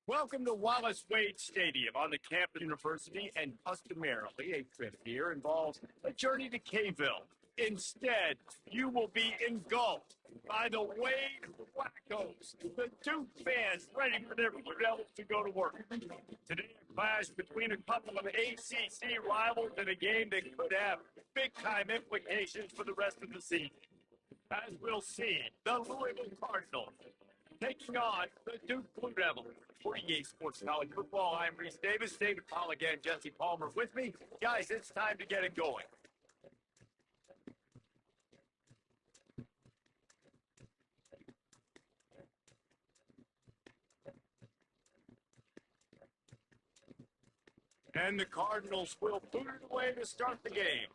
Welcome to Wallace Wade Stadium on the campus University, and customarily a trip here involves a journey to Kayville. Instead, you will be engulfed by the Wade Wackos, the Duke fans ready for their rebels to go to work. Today, a clash between a couple of ACC rivals in a game that could have big-time implications for the rest of the season. As we'll see, the Louisville Cardinals taking on the Duke Blue Devils. 48 Sports College Football. I'm Reese Davis, David Pollock, and Jesse Palmer with me. Guys, it's time to get it going. And the Cardinals will put it away to start the game.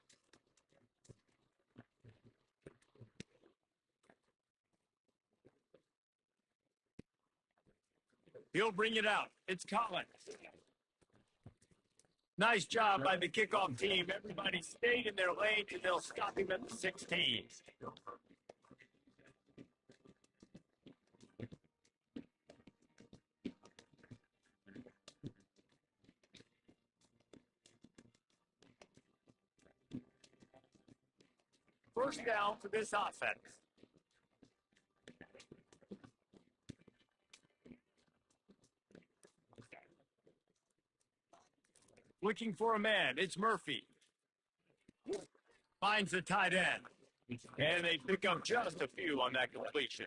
He'll bring it out. It's Collins. Nice job by the kickoff team. Everybody stayed in their lanes, and they'll stop him at the 16. First down for this offense. Looking for a man. It's Murphy. Finds the tight end. And they pick up just a few on that completion.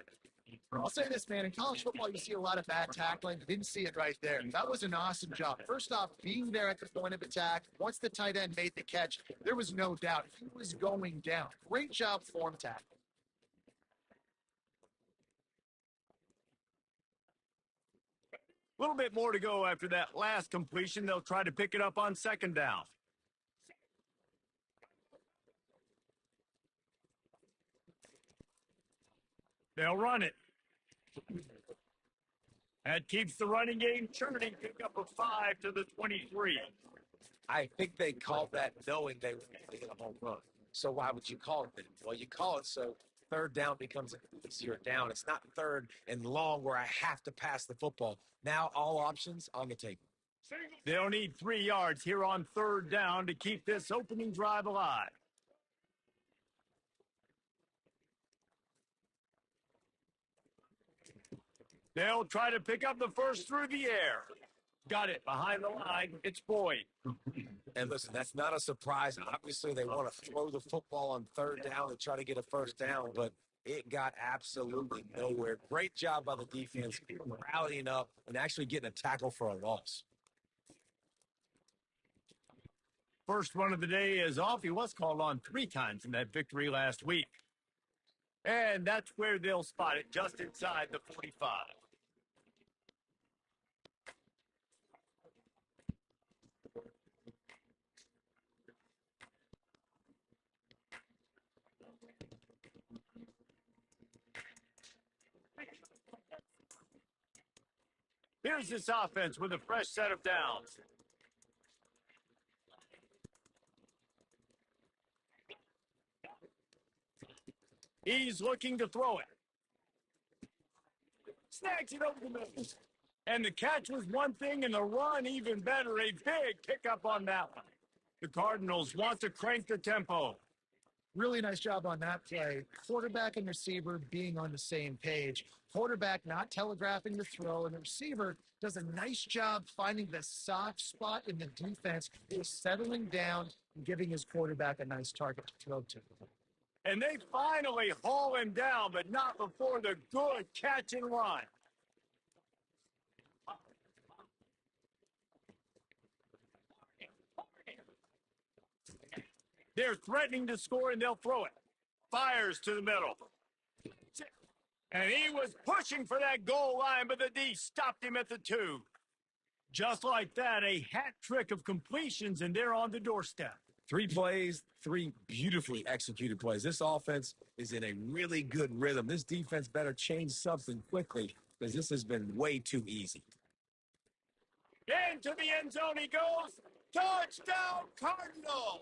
I'll say this, man. In college football, you see a lot of bad tackling. Didn't see it right there. That was an awesome job. First off, being there at the point of attack. Once the tight end made the catch, there was no doubt he was going down. Great job form tackle. A little bit more to go after that last completion. They'll try to pick it up on second down. They'll run it. That keeps the running game churning. Pick up a 5 to the 23. I think they called that knowing they were going to get a home run. So why would you call it then? Well, you call it so third down becomes an easier down. It's not third and long where I have to pass the football. Now all options on the table. They'll need 3 yards here on third down to keep this opening drive alive. They'll try to pick up the first through the air. Got it behind the line. It's Boyd. And listen, that's not a surprise. Obviously, they want to throw the football on third down and try to get a first down, but it got absolutely nowhere. Great job by the defense rallying up and actually getting a tackle for a loss. First one of the day is off. He was called on 3 times in that victory last week. And that's where they'll spot it, just inside the 45. Here's this offense with a fresh set of downs. He's looking to throw it. Snags it over the middle. And the catch was one thing, and the run even better. A big pickup on that one. The Cardinals want to crank the tempo. Really nice job on that play. Quarterback and receiver being on the same page. Quarterback not telegraphing the throw, and the receiver does a nice job finding the soft spot in the defense, settling down and giving his quarterback a nice target to throw to. And they finally haul him down, but not before the good catch and run. They're threatening to score, and they'll throw it. Fires to the middle. And he was pushing for that goal line, but the D stopped him at the 2. Just like that, a hat trick of completions, and they're on the doorstep. 3 plays, 3 beautifully executed plays. This offense is in a really good rhythm. This defense better change something quickly because this has been way too easy. Into the end zone he goes. Touchdown, Cardinals!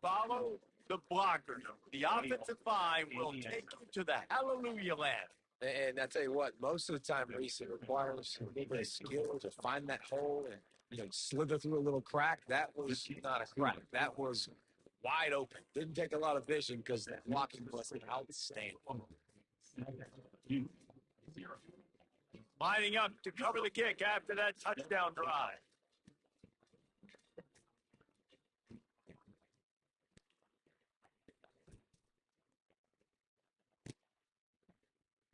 Follow the blocker. The offensive line will take you to the hallelujah land. And I tell you what, most of the time, Reese, it requires maybe a skill to find that hole and slither through a little crack. That was not a crack. That was wide open. Didn't take a lot of vision because that blocking was outstanding. Lining up to cover the kick after that touchdown drive.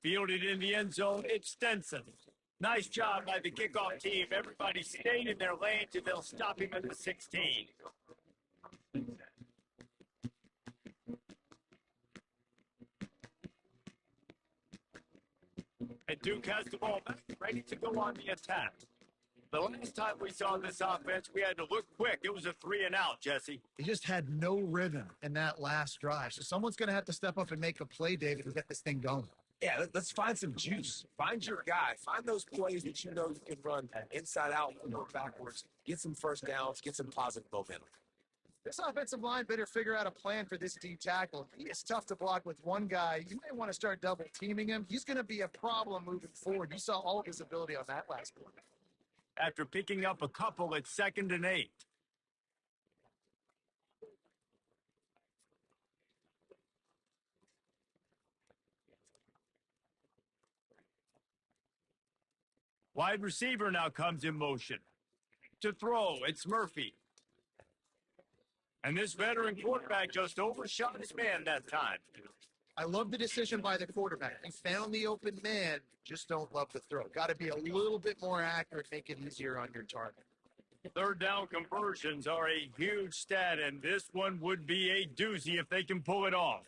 Fielded in the end zone, it's Stenson. Nice job by the kickoff team. Everybody stayed in their lanes and they'll stop him at the 16. And Duke has the ball back, ready to go on the attack. The last time we saw this offense, we had to look quick. It was a 3-and-out, Jesse. He just had no rhythm in that last drive. So someone's going to have to step up and make a play, David, to get this thing going. Yeah, let's find some juice. Find your guy. Find those plays that you know you can run inside out, backwards. Get some first downs. Get some positive momentum. This offensive line better figure out a plan for this D tackle. He is tough to block with one guy. You may want to start double teaming him. He's going to be a problem moving forward. You saw all of his ability on that last one. After picking up a couple at 2nd and 8. Wide receiver now comes in motion. To throw, it's Murphy. And this veteran quarterback just overshot his man that time. I love the decision by the quarterback. He found the open man, just don't love the throw. Got to be a little bit more accurate, make it easier on your target. 3rd down conversions are a huge stat, and this one would be a doozy if they can pull it off.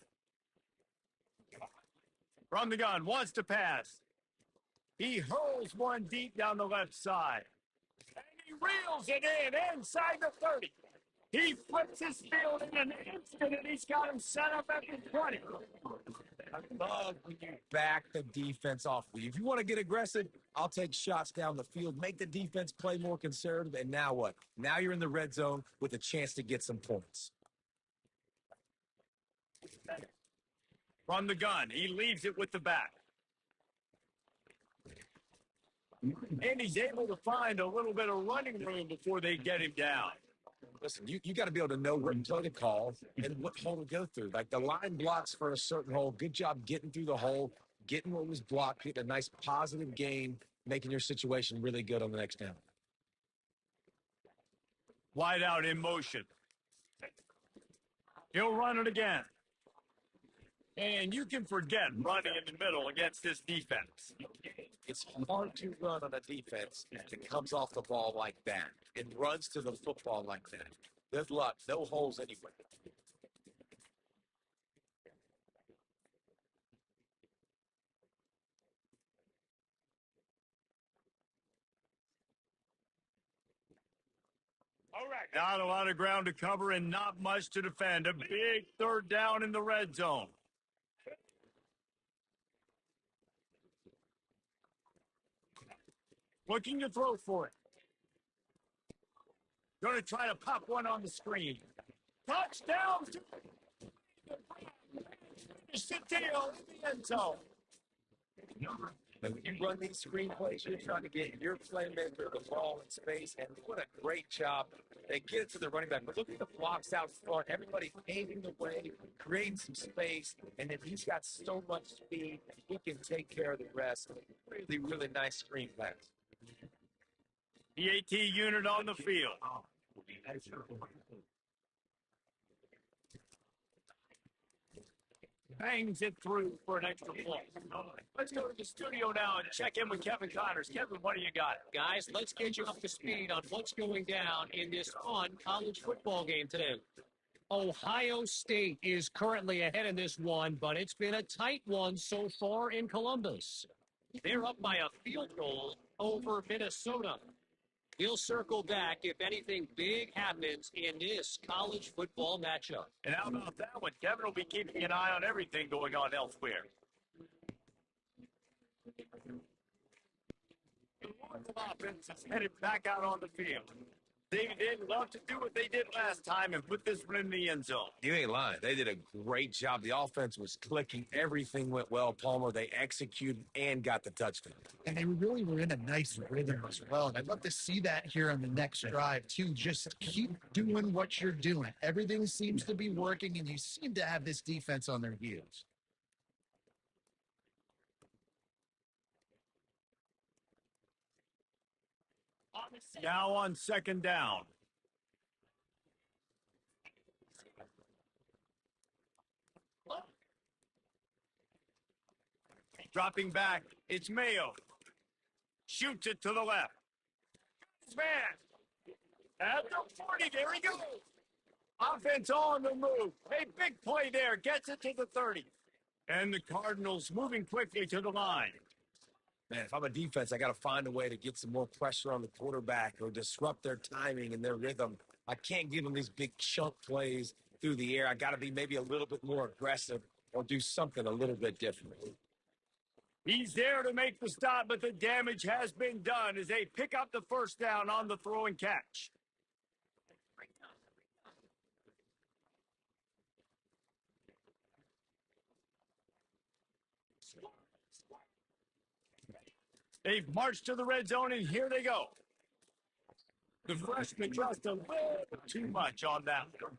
From the gun, wants to pass. He hurls one deep down the left side. And he reels it in inside the 30. He flips his field in an instant, and he's got him set up at the 20. I love when you back the defense off. If you want to get aggressive, I'll take shots down the field, make the defense play more conservative, and now what? Now you're in the red zone with a chance to get some points. From the gun, he leaves it with the back. And he's able to find a little bit of running room before they get him down. Listen, you got to be able to know what play to call and what hole to go through. Like the line blocks for a certain hole. Good job getting through the hole, getting what was blocked, getting a nice positive gain, making your situation really good on the next down. Wide out in motion. He'll run it again. And you can forget running in the middle against this defense. It's hard to run on a defense that comes off the ball like that and runs to the football like that. Good luck. No holes anyway. All right. Not a lot of ground to cover and not much to defend. A big 3rd down in the red zone. Looking to throw for it. Going to try to pop one on the screen. Touchdown! Finish the deal in the end zone. When you run these screen plays, you're trying to get your playmaker the ball in space, and what a great job. They get it to the running back, but look at the blocks out front. Everybody paving the way, creating some space, and then he's got so much speed, he can take care of the rest. Really, really nice screen pass. The AT unit on the field. Bangs it through for an extra point. Let's go to the studio now and check in with Kevin Connors. Kevin, what do you got? Guys, let's get you up to speed on what's going down in this fun college football game today. Ohio State is currently ahead in this one, but it's been a tight one so far in Columbus. They're up by a field goal over Minnesota. We'll circle back if anything big happens in this college football matchup. And how about that one? Kevin will be keeping an eye on everything going on elsewhere. The Louisville offense is headed back out on the field. They did love to do what they did last time and put this one in the end zone. You ain't lying. They did a great job. The offense was clicking. Everything went well, Palmer. They executed and got the touchdown. And they really were in a nice rhythm as well. And I'd love to see that here on the next drive, too. Just keep doing what you're doing. Everything seems to be working, and you seem to have this defense on their heels. Now on second down. Dropping back, it's Mayo. Shoots it to the left. Man, at the 40, there he goes. Offense on the move. A big play there, gets it to the 30. And the Cardinals moving quickly to the line. Man, if I'm a defense, I got to find a way to get some more pressure on the quarterback or disrupt their timing and their rhythm. I can't give them these big chunk plays through the air. I got to be maybe a little bit more aggressive or do something a little bit different. He's there to make the stop, but the damage has been done as they pick up the first down on the throw and catch. They've marched to the red zone, and here they go. The freshman just a little too much on that one.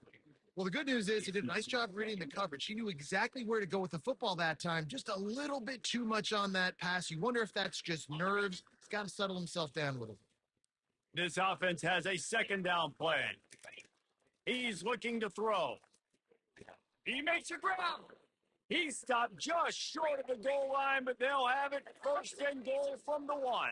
Well, the good news is he did a nice job reading the coverage. He knew exactly where to go with the football that time. Just a little bit too much on that pass. You wonder if that's just nerves. He's got to settle himself down a little bit. This offense has a second down play. He's looking to throw. He makes a grab. He stopped just short of the goal line, but they'll have it first and goal from the 1.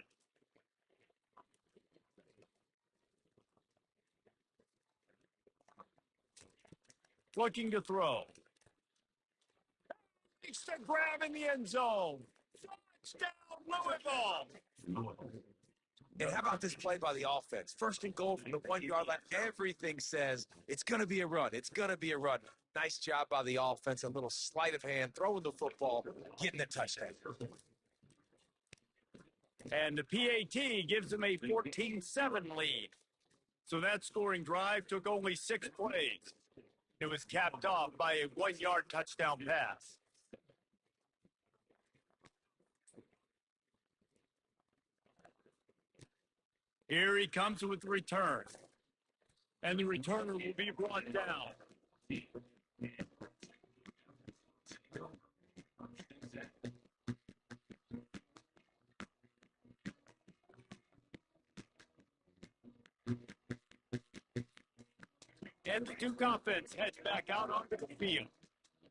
Looking to throw. Makes the grab in the end zone. Touchdown, Louisville. And how about this play by the offense? First and goal from the 1-yard line. Everything says it's going to be a run. It's going to be a run. Nice job by the offense. A little sleight of hand, throwing the football, getting the touchdown. And the PAT gives them a 14-7 lead. So that scoring drive took only 6 plays. It was capped off by a 1-yard touchdown pass. Here he comes with the return. And the returner will be brought down. And the Duke offense heads back out onto the field.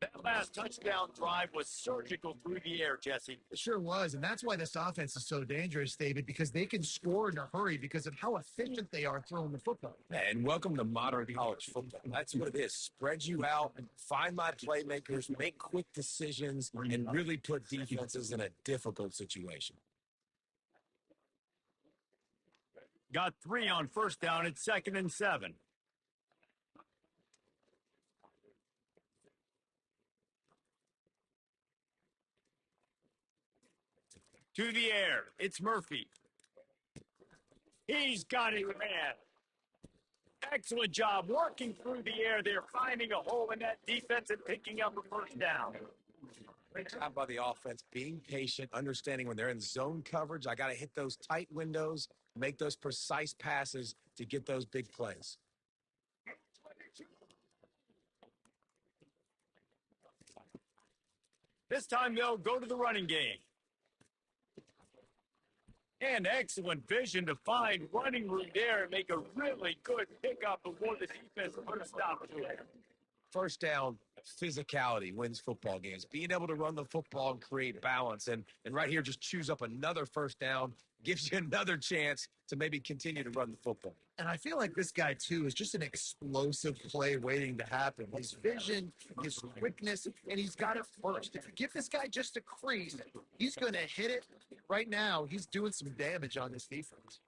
That last touchdown drive was surgical through the air, Jesse. It sure was, and that's why this offense is so dangerous, David, because they can score in a hurry because of how efficient they are throwing the football. And welcome to modern college football. That's what it is. Spread you out, find my playmakers, make quick decisions, and really put defenses in a difficult situation. Got 3 on first down at 2nd and 7. To the air, it's Murphy. He's got it, man. Excellent job working through the air there, finding a hole in that defense and picking up a first down. Great job by the offense, being patient, understanding when they're in zone coverage, I got to hit those tight windows, make those precise passes to get those big plays. This time they'll go to the running game. And excellent vision to find running room there and make a really good pickup before the defense put a stop to it. First down, physicality wins football games. Being able to run the football and create balance. And right here, just choose up another first down, gives you another chance to maybe continue to run the football. And I feel like this guy, too, is just an explosive play waiting to happen. His vision, his quickness, and he's got it first. If you give this guy just a crease, he's going to hit it. Right now, he's doing some damage on this defense.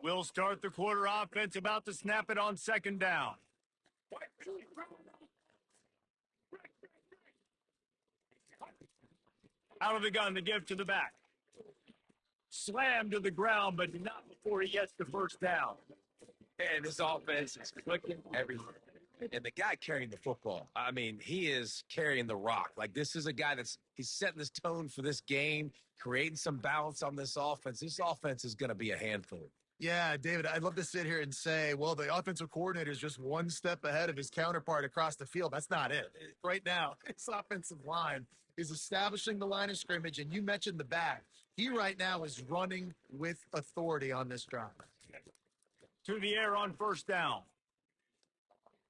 We'll start the quarter. Offense about to snap it on second down. Out of the gun to give to the back. Slam to the ground, but not before he gets the first down. And this offense is clicking everything. And the guy carrying the football, I mean, he is carrying the rock. Like, this is a guy he's setting this tone for this game, creating some balance on this offense. This offense is going to be a handful. Yeah, David, I'd love to sit here and say, well, the offensive coordinator is just one step ahead of his counterpart across the field. That's not it. Right now, his offensive line is establishing the line of scrimmage, and you mentioned the back. He right now is running with authority on this drive. To the air on first down.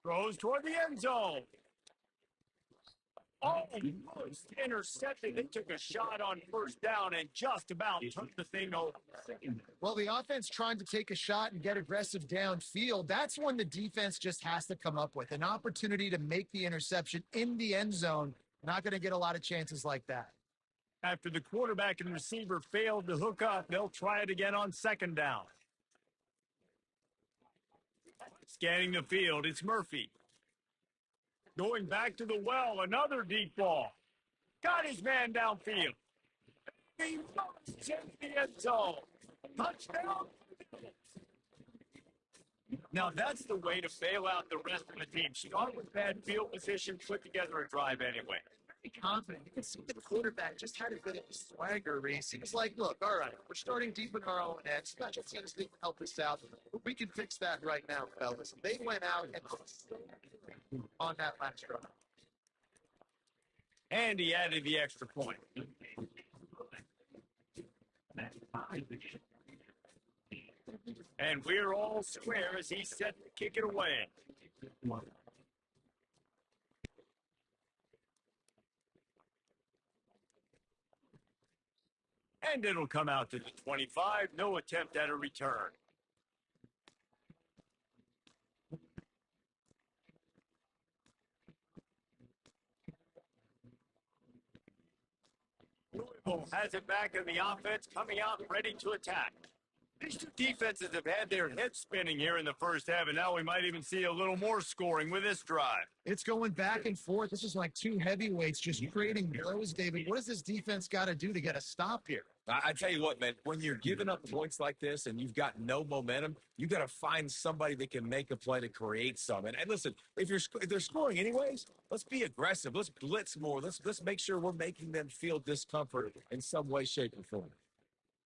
Throws toward the end zone. Almost intercepted. They took a shot on first down and just about took the thing over. Well, the offense trying to take a shot and get aggressive downfield, that's when the defense just has to come up with an opportunity to make the interception in the end zone. Not going to get a lot of chances like that. After the quarterback and receiver failed to hook up, they'll try it again on second down. Scanning the field, it's Murphy. Going back to the well, another deep ball. Got his man downfield. He runs in the end zone. Touchdown. Now that's the way to bail out the rest of the team. Start with bad field position, put together a drive anyway. Very confident. You can see the quarterback just had a bit of a swagger race. He was like, look, all right, we're starting deep in our own end. Special teams need to help us out. But we can fix that right now, fellas. They went out and on that last drive. And he added the extra point. And we're all square as he's set to kick it away. And it'll come out to the 25. No attempt at a return. Louisville has it back in the offense, coming out ready to attack. These two defenses have had their heads spinning here in the first half, and now we might even see a little more scoring with this drive. It's going back and forth. This is like two heavyweights just creating blows, David. What does this defense got to do to get a stop here? I tell you what, man, when you're giving up points like this and you've got no momentum, you got to find somebody that can make a play to create some. And listen, if they're scoring anyways, let's be aggressive. Let's blitz more. Let's make sure we're making them feel discomfort in some way, shape, or form.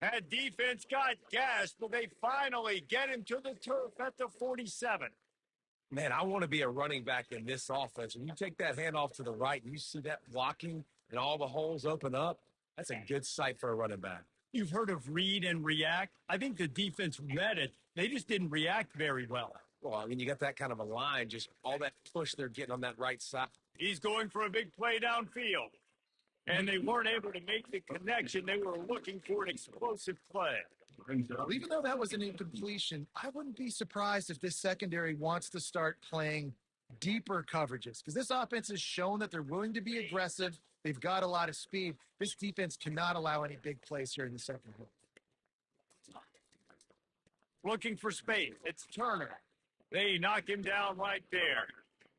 That defense got gashed, but they finally get him to the turf at the 47. Man, I want to be a running back in this offense. When you take that handoff to the right and you see that blocking and all the holes open up, that's a good sight for a running back. You've heard of read and react. I think the defense read it. They just didn't react very well. Well, I mean, you got that kind of a line, just all that push they're getting on that right side. He's going for a big play downfield. And they weren't able to make the connection. They were looking for an explosive play. Well, even though that was an incompletion, I wouldn't be surprised if this secondary wants to start playing deeper coverages because this offense has shown that they're willing to be aggressive. They've got a lot of speed. This defense cannot allow any big plays here in the second half. Looking for space. It's Turner. They knock him down right there.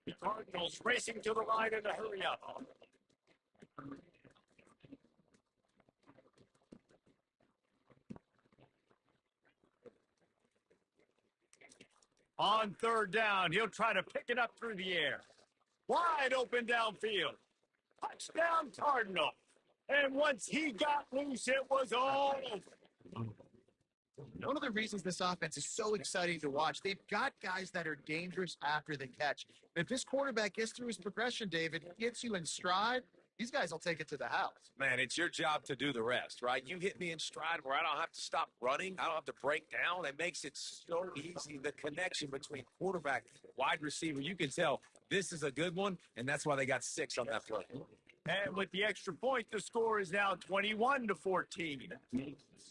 The Cardinals racing to the line in a hurry up. On third down, he'll try to pick it up through the air. Wide open downfield. Touchdown Cardinal. And once he got loose, it was all over. One of the reasons this offense is so exciting to watch, they've got guys that are dangerous after the catch. If this quarterback gets through his progression, David, gets you in stride, these guys will take it to the house. Man, it's your job to do the rest, right? You hit me in stride where I don't have to stop running. I don't have to break down. It makes it so easy. The connection between quarterback, wide receiver, you can tell this is a good one, and that's why they got 6 on that play. And with the extra point, the score is now 21-14.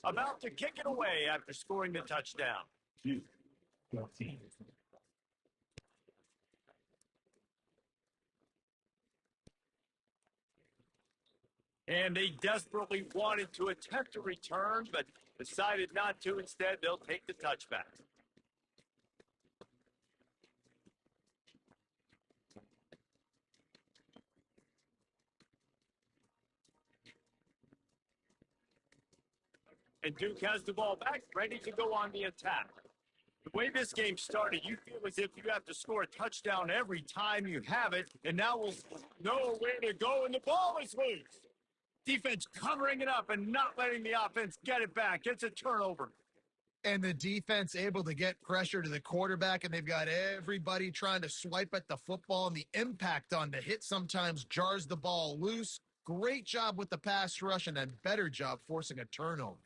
About to kick it away after scoring the touchdown. And they desperately wanted to attempt a return, but Decided not to. Instead, they'll take the touchback. And Duke has the ball back, ready to go on the attack. The way this game started, you feel as if you have to score a touchdown every time you have it, and now we'll know where to go, and the ball is loose. Defense covering it up and not letting the offense get it back. It's a turnover. And the defense able to get pressure to the quarterback, and they've got everybody trying to swipe at the football, and the impact on the hit sometimes jars the ball loose. Great job with the pass rush, and a better job forcing a turnover.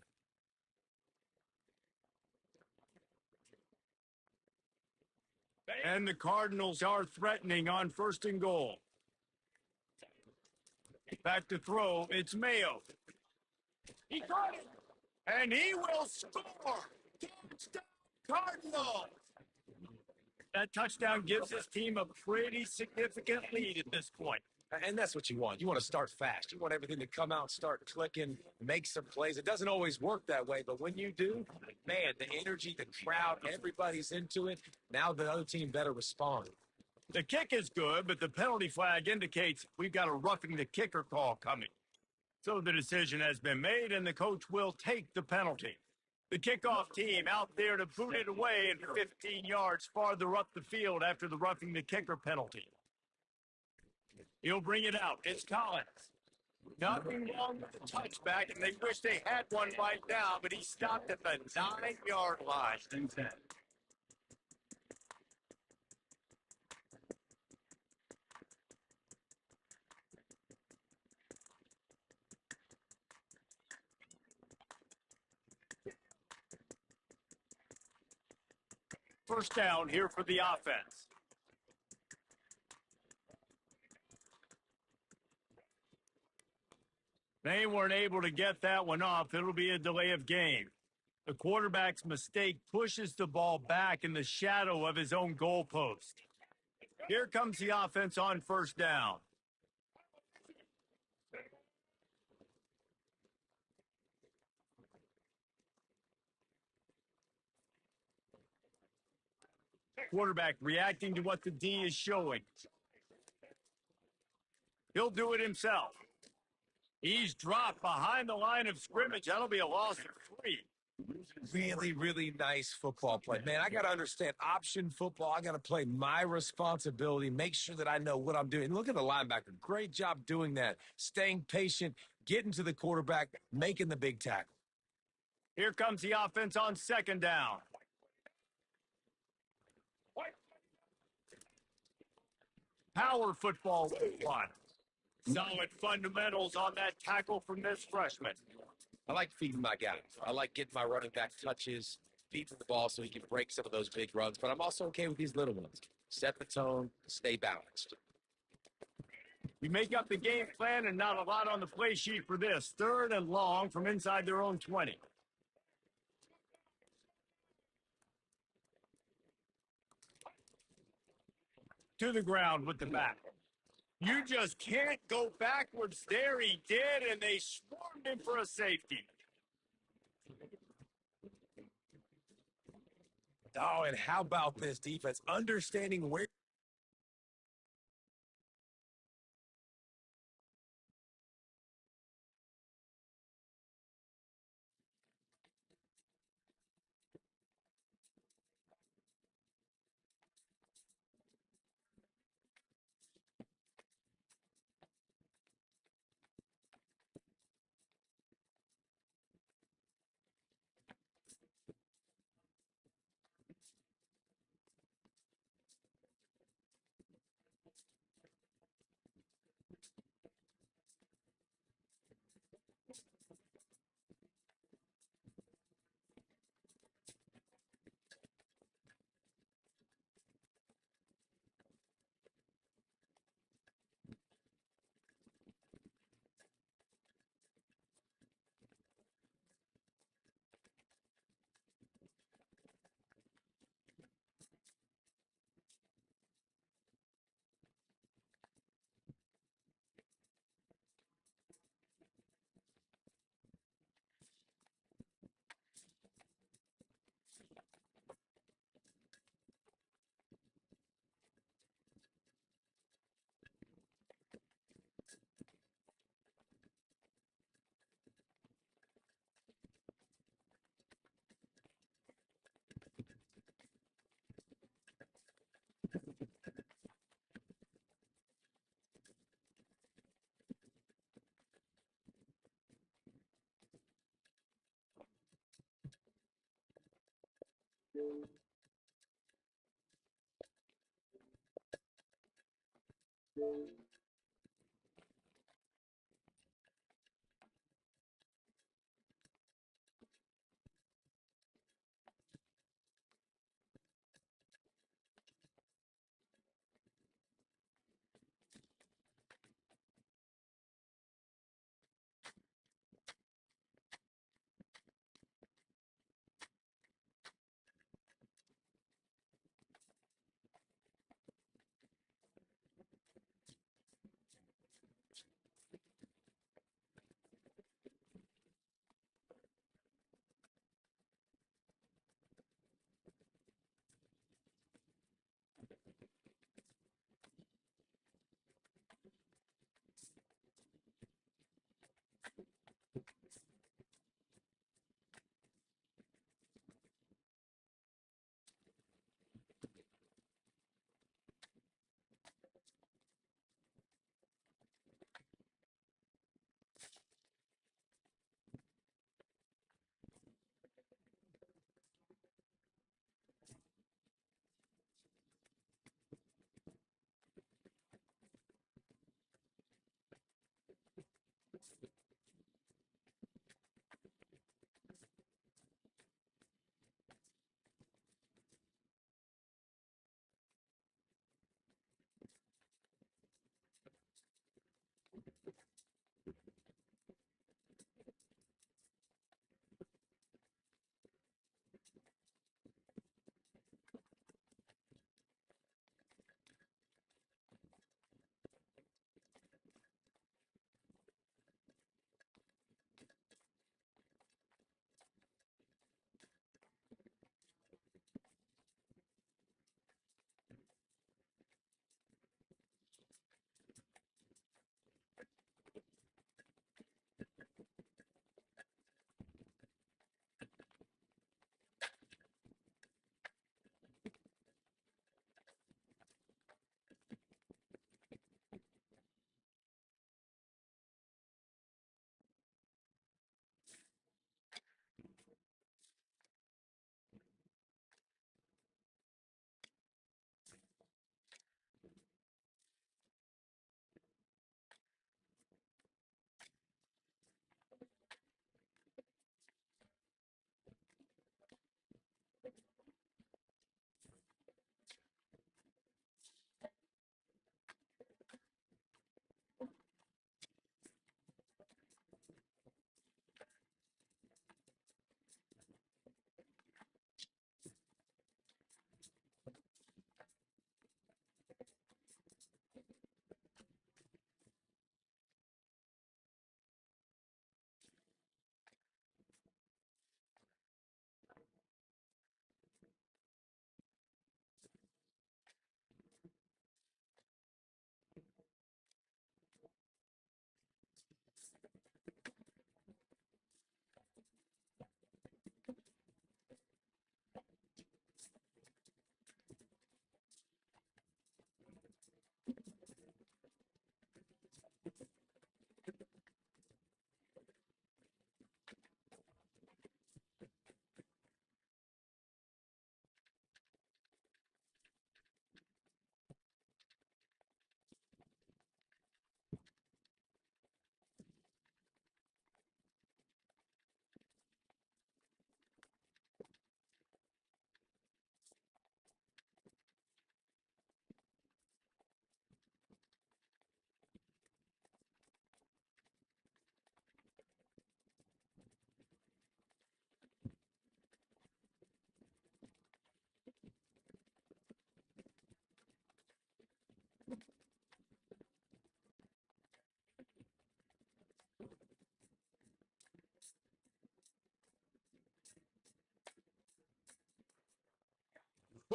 And the Cardinals are threatening on 1st and goal. Back to throw, it's Mayo. He got it, and he will score. Touchdown, Cardinals. That touchdown gives his team a pretty significant lead at this point. And that's what you want. You want to start fast. You want everything to come out, start clicking, make some plays. It doesn't always work that way, but when you do, man, the energy, the crowd, everybody's into it. Now the other team better respond. The kick is good, but the penalty flag indicates we've got a roughing the kicker call coming. So the decision has been made, and the coach will take the penalty. The kickoff team out there to boot it away and 15 yards farther up the field after the roughing the kicker penalty. He'll bring it out. It's Collins. Nothing wrong with the touchback, and they wish they had one right now, but he stopped at the 9-yard line. First down here for the offense. They weren't able to get that one off. It'll be a delay of game. The quarterback's mistake pushes the ball back in the shadow of his own goalpost. Here comes the offense on first down. Quarterback reacting to what the D is showing. He'll do it himself. He's dropped behind the line of scrimmage. That'll be a loss of 3. Really, really nice football play. Man, I got to understand option football. I got to play my responsibility, make sure that I know what I'm doing. Look at the linebacker. Great job doing that. Staying patient, getting to the quarterback, making the big tackle. Here comes the offense on second down. Power football one. Solid fundamentals on that tackle from this freshman. I like feeding my guys. I like getting my running back touches, feeding the ball so he can break some of those big runs. But I'm also okay with these little ones. Set the tone, stay balanced. We make up the game plan and not a lot on the play sheet for this. 3rd and long from inside their own 20. To the ground with the back. You just can't go backwards there. He did, and they swarmed him for a safety. Oh, and how about this defense? Understanding where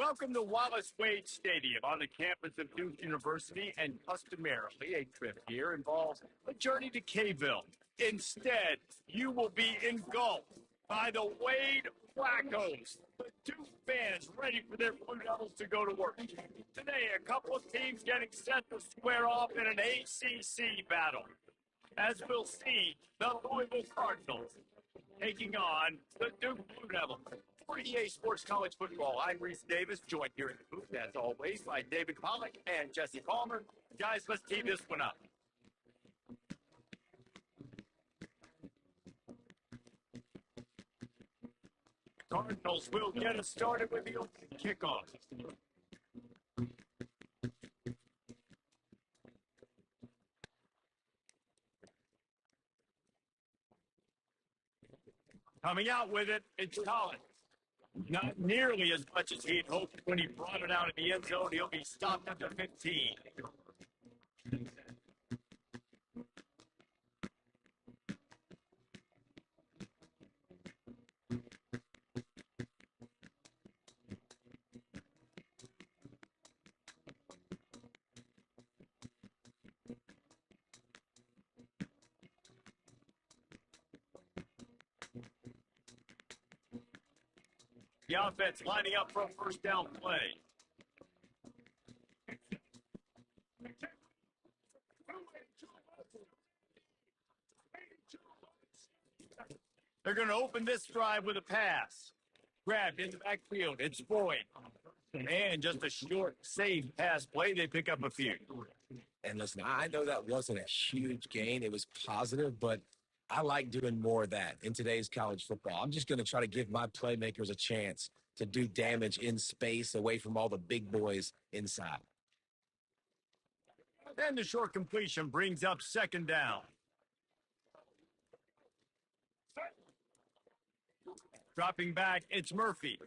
Welcome to Wallace Wade Stadium on the campus of Duke University, and customarily a trip here involves a journey to K-Ville. Instead, you will be engulfed by the Wade Wackos, the Duke fans ready for their Blue Devils to go to work. Today, a couple of teams getting set to square off in an ACC battle. As we'll see, the Louisville Cardinals taking on the Duke Blue Devils. For EA Sports College Football, I'm Reese Davis, joined here in the booth, as always, by David Pollack and Jesse Palmer. Guys, let's tee this one up. Cardinals will get us started with the opening kickoff. Coming out with it, it's Collins. Not nearly as much as he'd hoped when he brought it out in the end zone. He'll be stopped at the 15. The offense lining up for a first down play. They're going to open this drive with a pass. Grabbed in the backfield. It's Boyd. And just a short, safe pass play. They pick up a few. And listen, I know that wasn't a huge gain. It was positive, but I like doing more of that in today's college football. I'm just going to try to give my playmakers a chance to do damage in space away from all the big boys inside. And the short completion brings up second down. Dropping back, it's Murphy.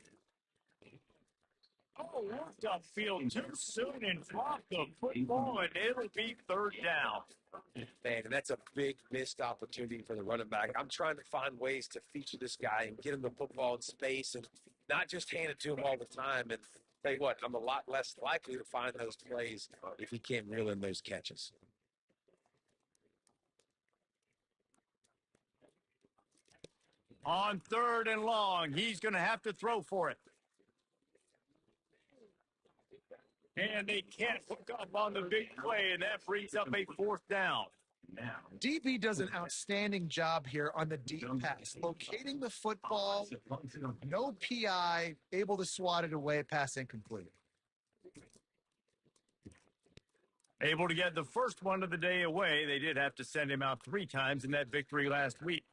Oh, looked upfield too soon and dropped the football, and it'll be third down. Man, and that's a big missed opportunity for the running back. I'm trying to find ways to feature this guy and get him the football in space and not just hand it to him all the time. And tell you what, I'm a lot less likely to find those plays if he can't reel in those catches. On third and long, he's going to have to throw for it. And they can't hook up on the big play, and that brings up a fourth down. DB does an outstanding job here on the deep pass, locating the football, no PI, able to swat it away, pass incomplete. Able to get the first one of the day away. They did have to send him out 3 times in that victory last week.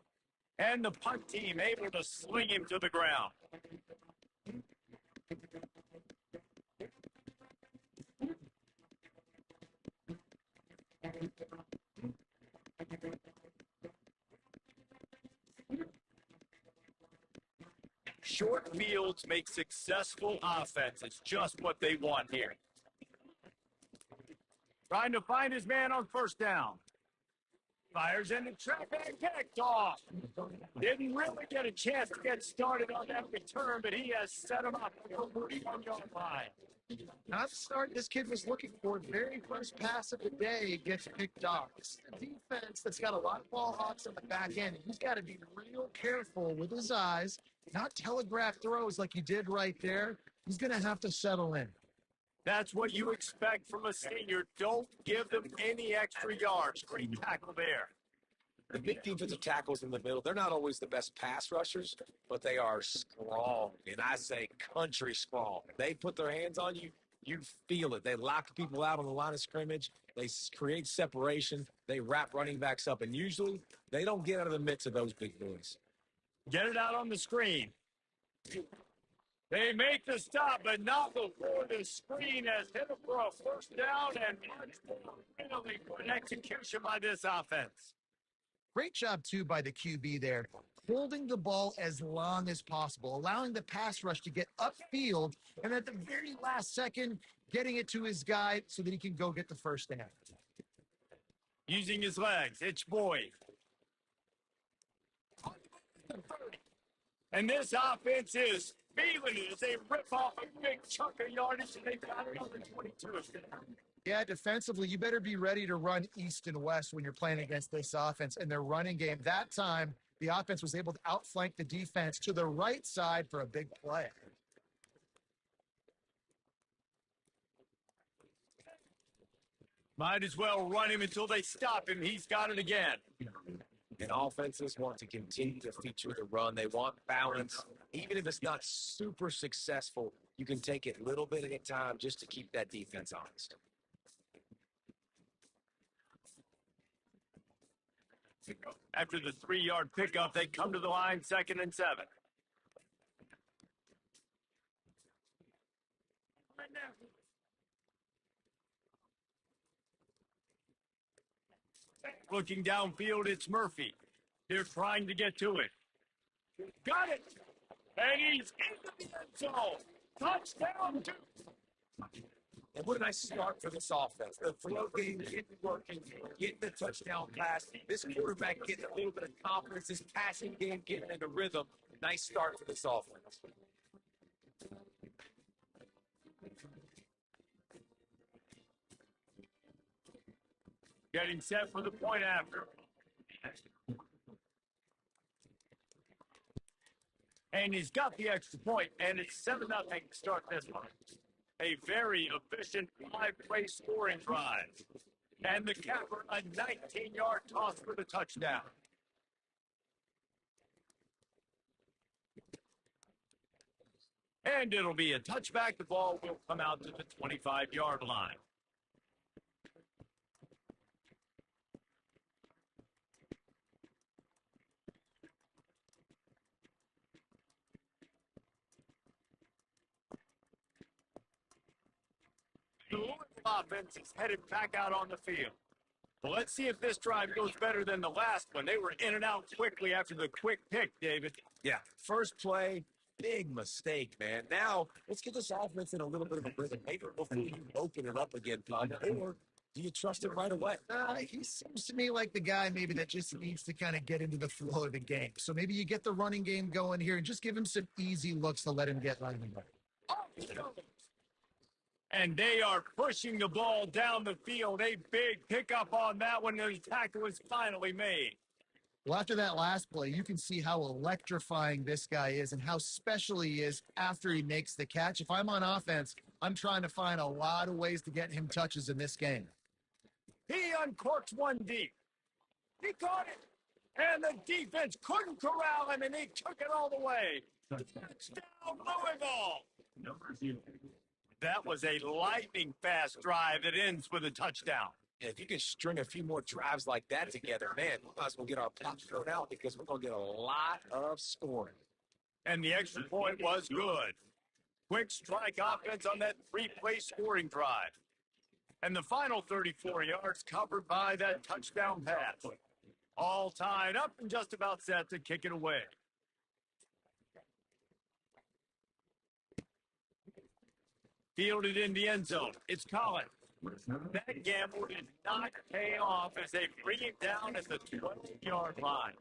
And the punt team able to sling him to the ground. Short fields make successful offense. It's just what they want here. Trying to find his man on first down. Fires into trap and picked off. Didn't really get a chance to get started on that return, but he has set him up for the 31-yard line. Not the start this kid was looking for. Very first pass of the day gets picked off. This is a defense that's got a lot of ball hawks on the back end. He's got to be real careful with his eyes, not telegraph throws like he did right there. He's going to have to settle in. That's what you expect from a senior. Don't give them any extra yards. Great tackle there. The big defensive tackles in the middle, they're not always the best pass rushers, but they are strong, and I say country strong. They put their hands on you, you feel it. They lock people out on the line of scrimmage. They create separation. They wrap running backs up, and usually they don't get out of the midst of those big boys. Get it out on the screen. They make the stop, but not before the screen has hit him for a first down, and much more really good execution by this offense. Great job, too, by the QB there, holding the ball as long as possible, allowing the pass rush to get upfield, and at the very last second, getting it to his guy so that he can go get the first down. Using his legs, it's Boyd. And this offense is feeling it as they rip off a big chunk of yardage, and they've got it on the 22. Yeah, defensively, you better be ready to run east and west when you're playing against this offense and their running game. That time, the offense was able to outflank the defense to the right side for a big play. Might as well run him until they stop him. He's got it again. And offenses want to continue to feature the run. They want balance. Even if it's not super successful, you can take it a little bit at a time just to keep that defense honest. After the 3-yard pickup, they come to the line, 2nd and 7. Looking downfield, it's Murphy. They're trying to get to it. Got it! And he's into the end zone. Touchdown, Duke. And what a nice start for this offense. The throw game getting working, getting the touchdown pass. This quarterback getting a little bit of confidence. His passing game getting into rhythm. Nice start for this offense. Getting set for the point after. And he's got the extra point, and it's 7-0 to start this one. A very efficient 5-play scoring drive. And the capper, a 19-yard toss for the touchdown. And it'll be a touchback. The ball will come out to the 25-yard line. The Louisville offense is headed back out on the field. Well, let's see if this drive goes better than the last one. They were in and out quickly after the quick pick, David. Yeah, first play, big mistake, man. Now, let's get this offense in a little bit of a rhythm. Maybe before you open it up again, Todd, or do you trust it right away? He seems to me like the guy maybe that just needs to kind of get into the flow of the game. So maybe you get the running game going here and just give him some easy looks to let him get right in there. And they are pushing the ball down the field. A big pickup on that one. The tackle was finally made. Well, after that last play, you can see how electrifying this guy is and how special he is after he makes the catch. If I'm on offense, I'm trying to find a lot of ways to get him touches in this game. He uncorks one deep. He caught it. And the defense couldn't corral him, and he took it all the way. Touchdown, Louisville. That was a lightning-fast drive that ends with a touchdown. If you can string a few more drives like that together, man, we might as well get our pops thrown out because we're going to get a lot of scoring. And the extra point was good. Quick strike offense on that three-play scoring drive. And the final 34 yards covered by that touchdown pass. All tied up and just about set to kick it away. Fielded in the end zone. It's Collins. That gamble did not pay off as they bring it down at the 12-yard line.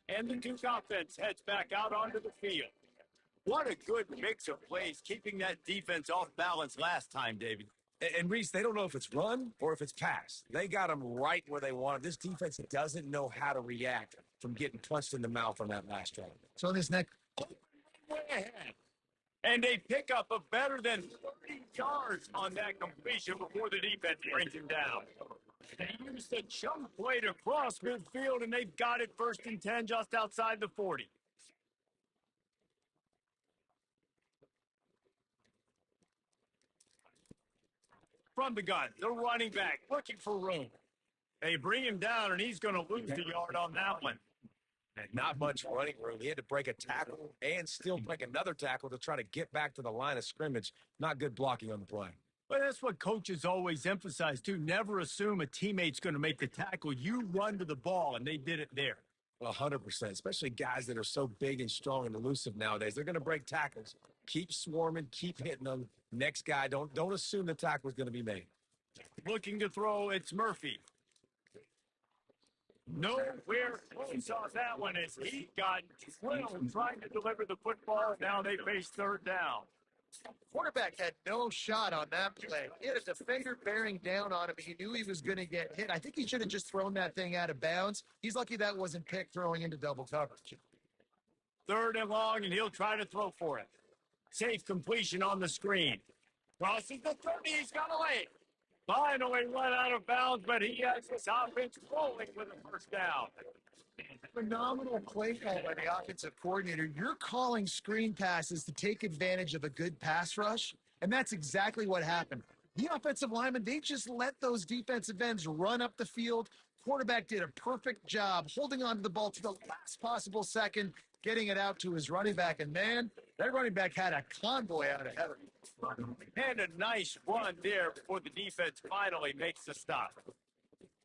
And the Duke offense heads back out onto the field. What a good mix of plays, keeping that defense off balance last time, David. And Reese, they don't know if it's run or if it's pass. They got them right where they want them. This defense doesn't know how to react from getting punched in the mouth on that last drive. So this next Way ahead. And a pickup of better than 30 yards on that completion before the defense brings him down. They used a chunk play to cross midfield, and they've got it 1st and 10 just outside the 40. From the gun, the running back looking for room. They bring him down, and he's going to lose the yard on that one. And not much running room. He had to break a tackle and still break another tackle to try to get back to the line of scrimmage. Not good blocking on the play. But that's what coaches always emphasize, too. Never assume a teammate's going to make the tackle. You run to the ball, and they did it there. 100%, especially guys that are so big and strong and elusive nowadays. They're going to break tackles. Keep swarming, keep hitting them. Next guy, don't assume the tackle is going to be made. Looking to throw, it's Murphy. Nowhere close on that one as he got drilled trying to deliver the football. Now they face 3rd down. quarterback had no shot on that play. He had a defender bearing down on him. He knew he was going to get hit. I think he should have just thrown that thing out of bounds. He's lucky that wasn't picked throwing into double coverage. 3rd and long, and he'll try to throw for it. Safe completion on the screen. Crosses the 30. He's got a lane. Finally run out of bounds, but he has his offense rolling with a 1st down. Phenomenal play call by the offensive coordinator. You're calling screen passes to take advantage of a good pass rush, and that's exactly what happened. The offensive linemen, they just let those defensive ends run up the field. Quarterback did a perfect job holding on to the ball to the last possible second, getting it out to his running back. And, man, that running back had a convoy out ahead of him. And a nice run there before the defense finally makes the stop.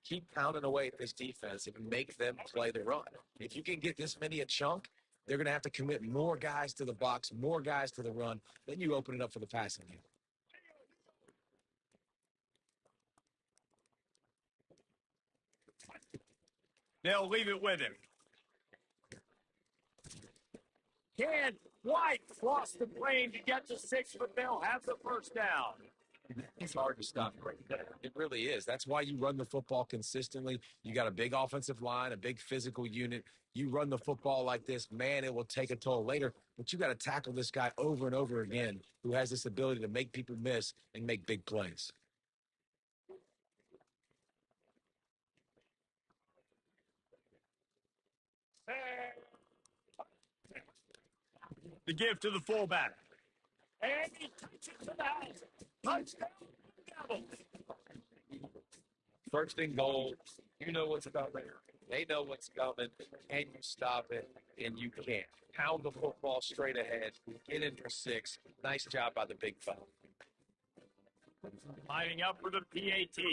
Keep pounding away at this defense and make them play the run. If you can get this many a chunk, they're going to have to commit more guys to the box, more guys to the run. Then you open it up for the passing game. They'll leave it with him. Can't quite cross the plane to get to 6, but they'll have the 1st down. It's hard to stop right there. It really is. That's why you run the football consistently. You got a big offensive line, a big physical unit. You run the football like this, man, it will take a toll later. But you got to tackle this guy over and over again who has this ability to make people miss and make big plays. The give to the fullback. And he takes it to the house. Touchdown, Devils. First and goal, you know what's coming. They know what's coming. Can you stop it? And you can't. Pound the football straight ahead. Get in for 6. Nice job by the big fella. Lining up for the PAT.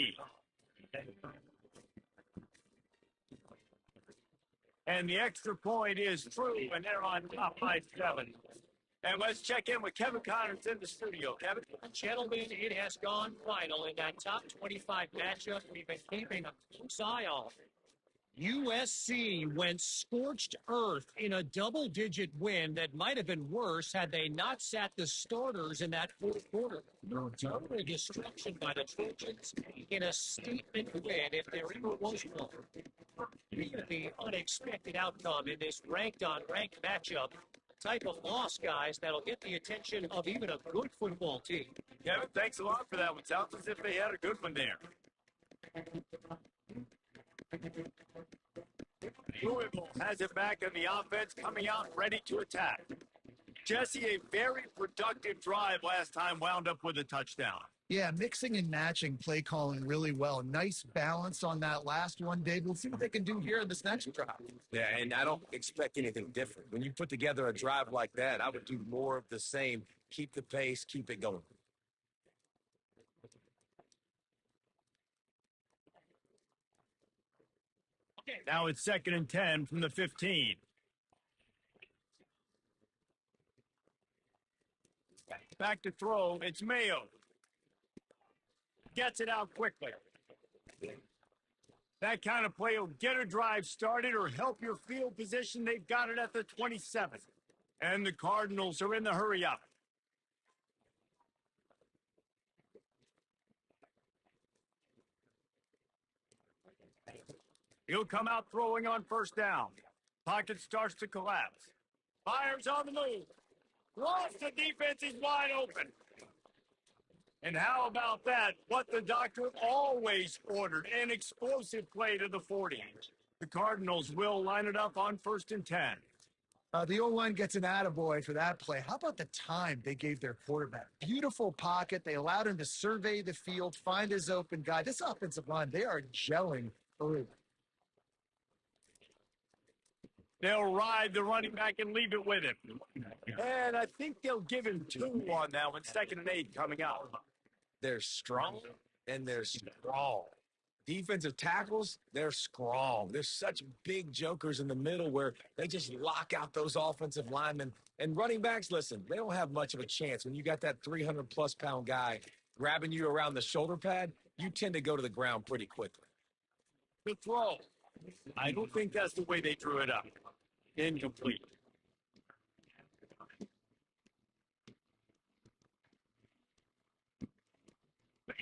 And the extra point is true, and they're on top by 7. And let's check in with Kevin Connors in the studio. Kevin? Gentlemen, it has gone final in that top 25 matchup we've been keeping a close eye on. USC went scorched earth in a double-digit win that might have been worse had they not sat the starters in that fourth quarter. Total destruction by the Trojans in a statement win, if there ever was one. Really unexpected outcome in this ranked-on-ranked matchup. Type of loss, guys, that'll get the attention of even a good football team. Kevin, thanks a lot for that one. Sounds as if they had a good one there. Louisville has it back in the offense, coming out ready to attack. Jesse, a very productive drive last time, wound up with a touchdown. Yeah, mixing and matching play calling really well. Nice balance on that last one, Dave. We'll see what they can do here in this next drive. Yeah, and I don't expect anything different. When you put together a drive like that, I would do more of the same. Keep the pace, keep it going. Now it's 2nd and 10 from the 15. Back to throw. It's Mayo. Gets it out quickly. That kind of play will get a drive started or help your field position. They've got it at the 27. And the Cardinals are in the hurry up. He'll come out throwing on first down. Pocket starts to collapse. Fires on the move. Lost the defense. He's wide open. And how about that? What the doctor always ordered, an explosive play to the 40. The Cardinals will line it up on 1st and 10. The O-line gets an attaboy for that play. How about the time they gave their quarterback? Beautiful pocket. They allowed him to survey the field, find his open guy. This offensive line, they are gelling early. They'll ride the running back and leave it with him. And I think they'll give him 2 on that one. 2nd and 8 coming out. They're strong and they're strong. Defensive tackles, they're strong. There's such big jokers in the middle where they just lock out those offensive linemen. And running backs, listen, they don't have much of a chance. When you got that 300-plus pound guy grabbing you around the shoulder pad, you tend to go to the ground pretty quickly. The throw. I don't think that's the way they drew it up. Incomplete.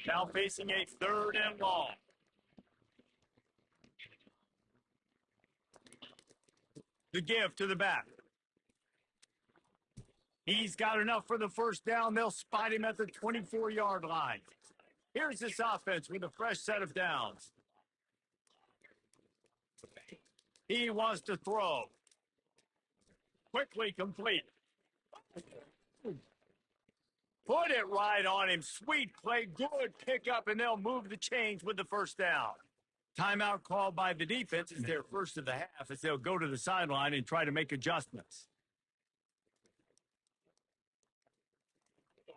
Now facing a 3rd and long. The give to the back. He's got enough for the first down. They'll spot him at the 24-yard line. Here's this offense with a fresh set of downs. He wants to throw. Quickly complete. Put it right on him. Sweet play. Good pickup, and they'll move the chains with the first down. Timeout called by the defense is their first of the half as they'll go to the sideline and try to make adjustments.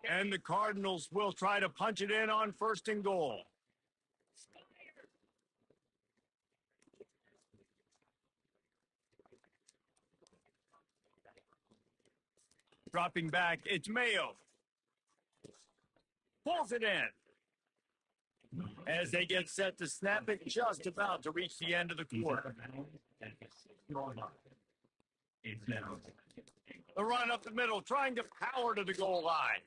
And the Cardinals will try to punch it in on 1st and goal. Dropping back, it's Mayo. Pulls it in. As they get set to snap it, just about to reach the end of the quarter. The run up the middle, trying to power to the goal line.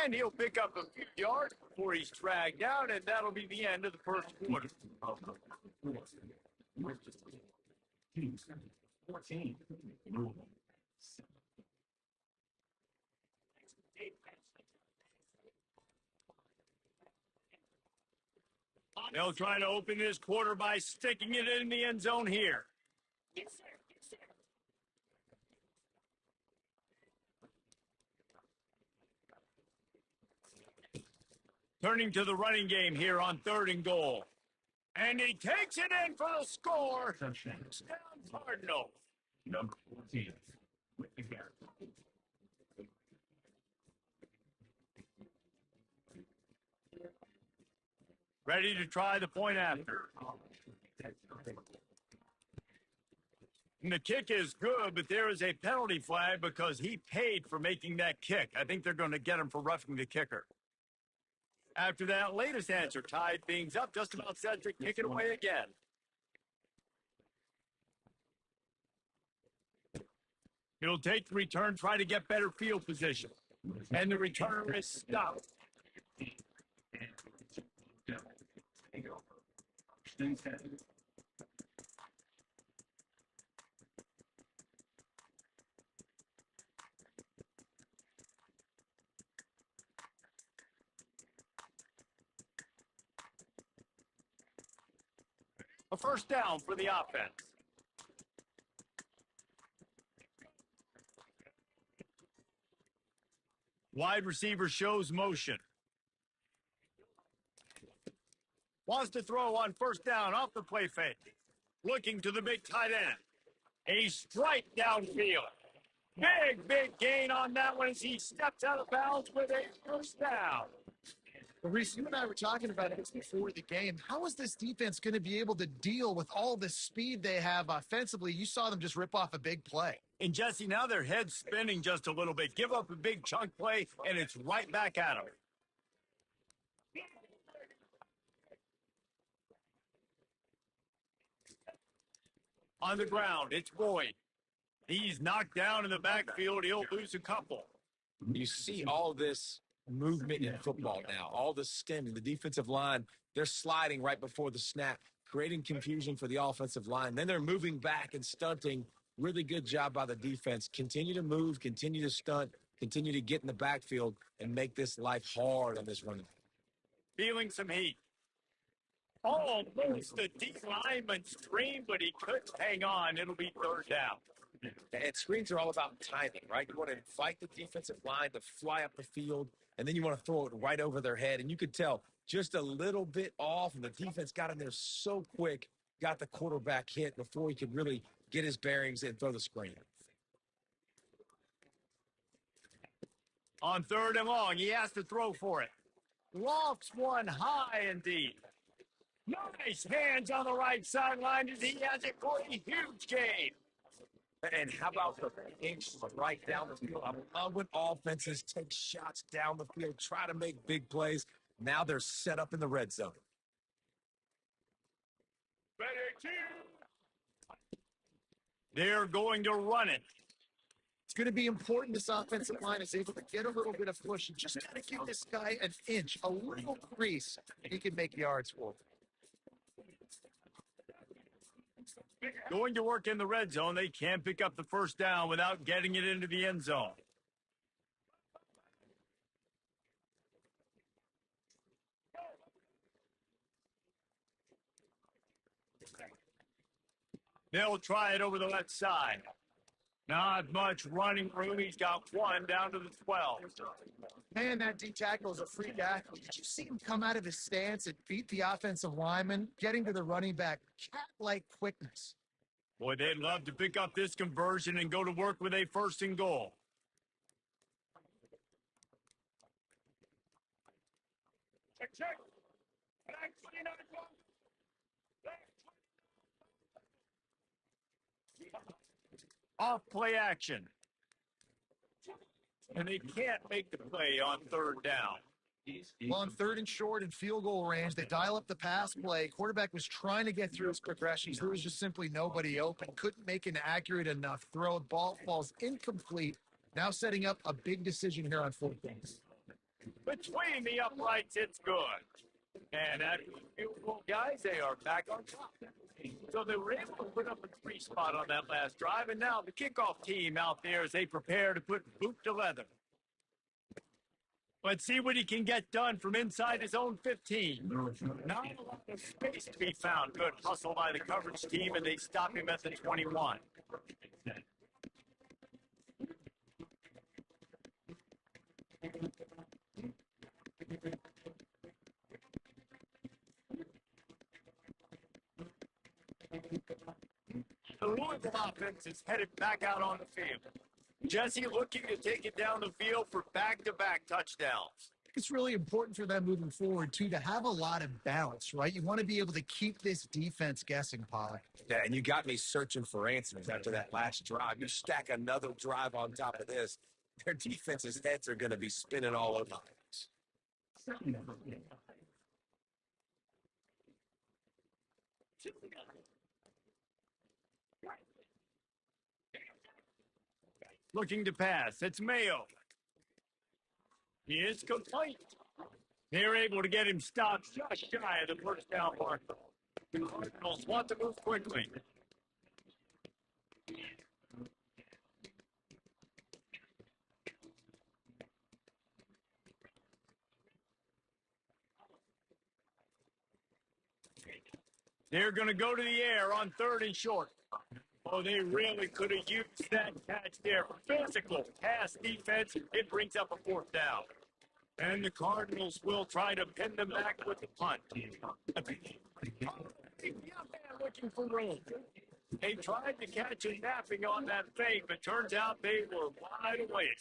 And he'll pick up a few yards before he's dragged down, and that'll be the end of the first quarter. 14. They'll try to open this quarter by sticking it in the end zone here. Yes, sir. Yes, sir. Turning to the running game here on 3rd and goal. And he takes it in for the score. Touchdown Cardinals. Number 14 with the carry. Ready to try the point after. And the kick is good, but there is a penalty flag because he paid for making that kick. I think they're going to get him for roughing the kicker. After that latest answer tied things up, just about set to kick it away again. He'll take the return, try to get better field position. And the returner is stopped. A first down for the offense. Wide receiver shows motion. Wants to throw on first down off the play fake. Looking to the big tight end. A strike downfield. Big gain on that one as he steps out of bounds with a first down. Well, Reese, you and I were talking about this before the game. How is this defense going to be able to deal with all the speed they have offensively? You saw them just rip off a big play. And Jesse, now their head's spinning just a little bit. Give up a big chunk play, and it's right back at them. On the ground, it's Boyd. He's knocked down in the backfield. He'll lose a couple. You see all this movement in football now, all the stemming, the defensive line, they're sliding right before the snap, creating confusion for the offensive line. Then they're moving back and stunting. Really good job by the defense. Continue to move, continue to stunt, continue to get in the backfield and make this life hard on this running. Feeling some heat. Almost a deep lineman screen, but he could hang on. It'll be 3rd down. And screens are all about timing, right? You want to invite the defensive line to fly up the field, and then you want to throw it right over their head. And you could tell just a little bit off, and the defense got in there so quick, got the quarterback hit before he could really get his bearings and throw the screen. On 3rd and long, he has to throw for it. Lofts one high and deep. Nice hands on the right sideline as he has it for a huge gain. And how about the inch right down the field? I love when offenses take shots down the field, try to make big plays. Now they're set up in the red zone. They're going to run it. It's going to be important this offensive line is able to get a little bit of push and just kind of give this guy an inch, a little crease. He can make yards for him. Going to work in the red zone. They can't pick up the first down without getting it into the end zone. They'll try it over the left side. Not much running room. He's got one down to the 12. Man, that D tackle is a freak athlete. Did you see him come out of his stance and beat the offensive lineman, getting to the running back? Cat-like quickness. Boy, they'd love to pick up this conversion and go to work with a 1st and goal. Check. Off play action. And they can't make the play on 3rd down. Well, on 3rd and short and field goal range, they dial up the pass play. Quarterback was trying to get through his progressions. There was just simply nobody open. Couldn't make an accurate enough throw. Ball falls incomplete. Now setting up a big decision here on 4th down. Between the uprights, it's good. And at field goal, guys, they are back on top. So they were able to put up a 3 spot on that last drive, and now the kickoff team out there as they prepare to put boot to leather. Let's see what he can get done from inside his own 15. Not a lot of space to be found. Good hustle by the coverage team, and they stop him at the 21. Louisville offense is headed back out on the field. Jesse looking to take it down the field for back-to-back touchdowns. It's really important for them moving forward, too, to have a lot of balance, right? You want to be able to keep this defense guessing, Pollock. Yeah, and you got me searching for answers after that last drive. You stack another drive on top of this, their defense's heads are going to be spinning all over the place. Looking to pass. It's Mayo. He is complete. They're able to get him stopped just shy of the first down mark. The Cardinals want to move quickly. They're going to go to the air on 3rd and short. Oh, they really could have used that catch there. Physical pass defense. It brings up a 4th down. And the Cardinals will try to pin them back with the punt. Looking for room. They tried to catch him napping on that fake, but turns out they were wide awake.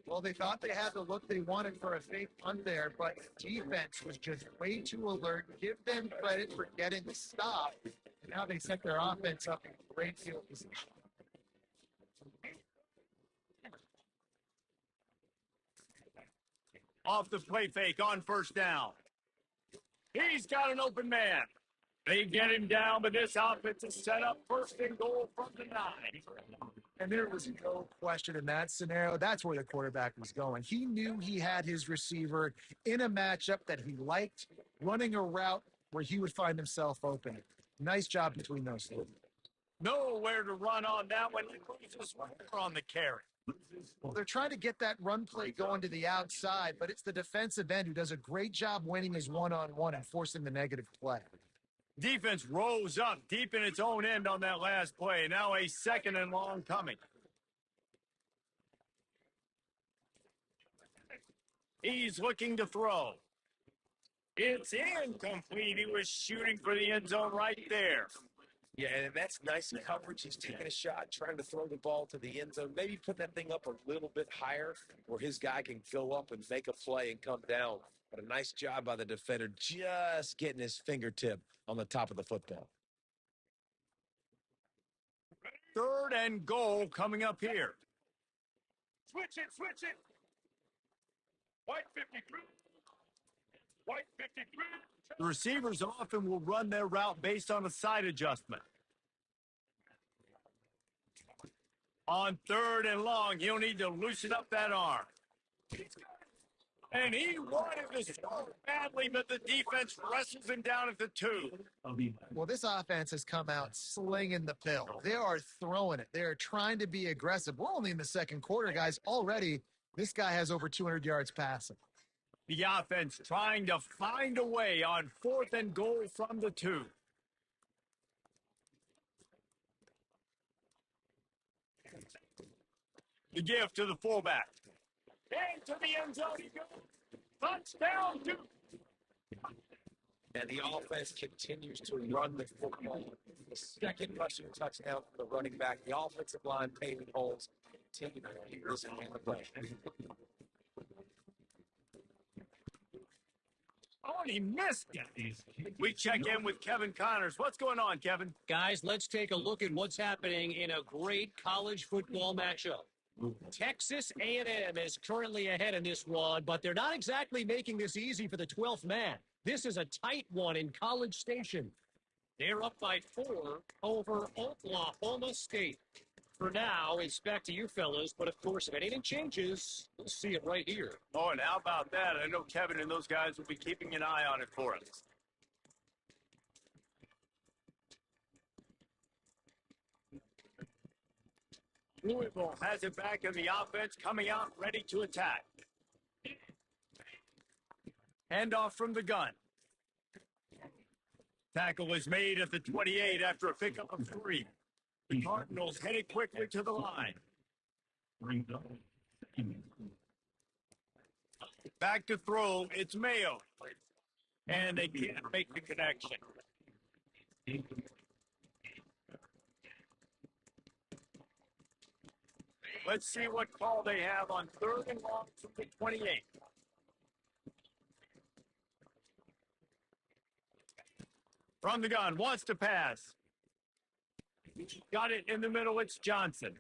Well, they thought they had the look they wanted for a fake punt there, but defense was just way too alert. Give them credit for getting the stop. Now they set their offense up in great field position. Off the play fake on 1st down. He's got an open man. They get him down, but this offense is set up 1st and goal from the 9. And there was no question in that scenario. That's where the quarterback was going. He knew he had his receiver in a matchup that he liked, running a route where he would find himself open. Nice job between those two. Nowhere to run on that one. He loses on the carry. Well, they're trying to get that run play going to the outside, but it's the defensive end who does a great job winning his one-on-one and forcing the negative play. Defense rose up deep in its own end on that last play. Now a 2nd and long coming. He's looking to throw. It's incomplete. He was shooting for the end zone right there. Yeah, and that's nice coverage. He's taking a shot, trying to throw the ball to the end zone. Maybe put that thing up a little bit higher where his guy can go up and make a play and come down. But a nice job by the defender just getting his fingertip on the top of the football. 3rd and goal coming up here. Switch it. White 53. White 53. The receivers often will run their route based on a side adjustment. On 3rd and long, he'll need to loosen up that arm. And he wanted to score badly, but the defense wrestles him down at the 2. Well, this offense has come out slinging the pill. They are throwing it. They are trying to be aggressive. We're only in the 2nd quarter, guys. Already, this guy has over 200 yards passing. The offense trying to find a way on 4th and goal from the 2. The gift to the fullback. Into the end zone he goes. Touchdown, Duke. And the offense continues to run the football. The 2nd rushing touchdown for the running back. The offensive line paving holes. Continue to keep this in the play. Oh, he missed it. We check in with Kevin Connors. What's going on, Kevin? Guys, let's take a look at what's happening in a great college football matchup. Texas A&M is currently ahead in this one, but they're not exactly making this easy for the 12th man. This is a tight one in College Station. They're up by 4 over Oklahoma State. For now, it's back to you fellas, but of course, if anything changes, we'll see it right here. Oh, and how about that? I know Kevin and those guys will be keeping an eye on it for us. Louisville has it back in the offense, coming out ready to attack. Handoff from the gun. Tackle is made at the 28 after a pickup of 3. The Cardinals headed quickly to the line. Back to throw, it's Mayo. And they can't make the connection. Let's see what call they have on 3rd and long from the 28. From the gun, wants to pass. Got it in the middle, it's Johnson.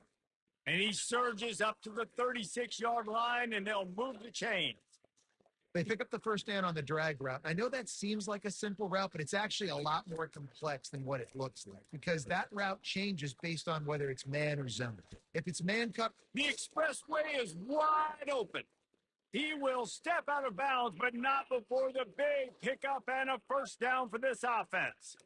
And he surges up to the 36-yard line, and they'll move the chains. They pick up the first down on the drag route. I know that seems like a simple route, but it's actually a lot more complex than what it looks like because that route changes based on whether it's man or zone. If it's man cut, the expressway is wide open. He will step out of bounds, but not before the big pickup and a first down for this offense.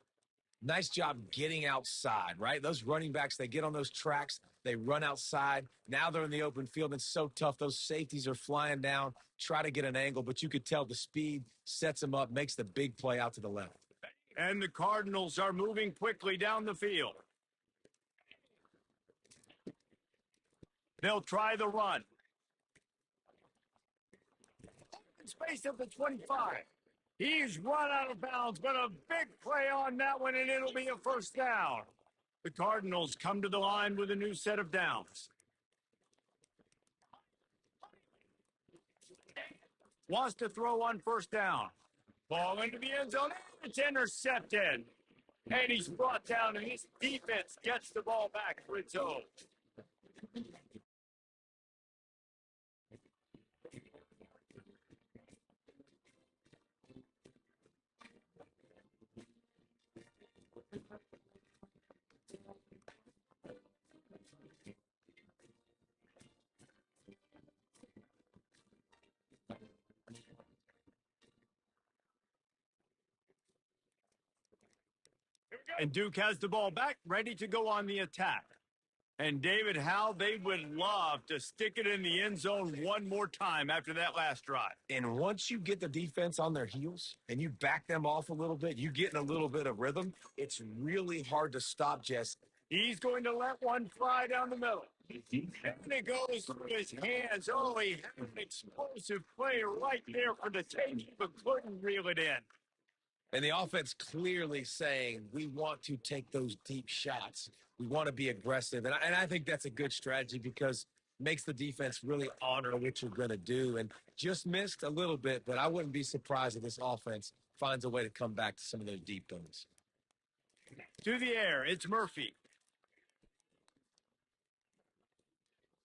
Nice job getting outside, right? Those running backs, they get on those tracks, they run outside. Now they're in the open field. It's so tough. Those safeties are flying down, try to get an angle, but you could tell the speed sets them up, makes the big play out to the left. And the Cardinals are moving quickly down the field. They'll try the run. Space at the 25. He's run out of bounds, but a big play on that one, and it'll be a first down. The Cardinals come to the line with a new set of downs. Wants to throw on first down. Ball into the end zone. It's intercepted. And he's brought down, and his defense gets the ball back for its own. And Duke has the ball back, ready to go on the attack. And David, how they would love to stick it in the end zone one more time after that last drive. And once you get the defense on their heels and you back them off a little bit, you get in a little bit of rhythm, it's really hard to stop Jesse. He's going to let one fly down the middle. And it goes through his hands. Oh, he had an explosive play right there for the taking, but couldn't reel it in. And the offense clearly saying, we want to take those deep shots. We want to be aggressive. And I think that's a good strategy because it makes the defense really honor what you're going to do. And just missed a little bit, but I wouldn't be surprised if this offense finds a way to come back to some of those deep things. To the air, it's Murphy.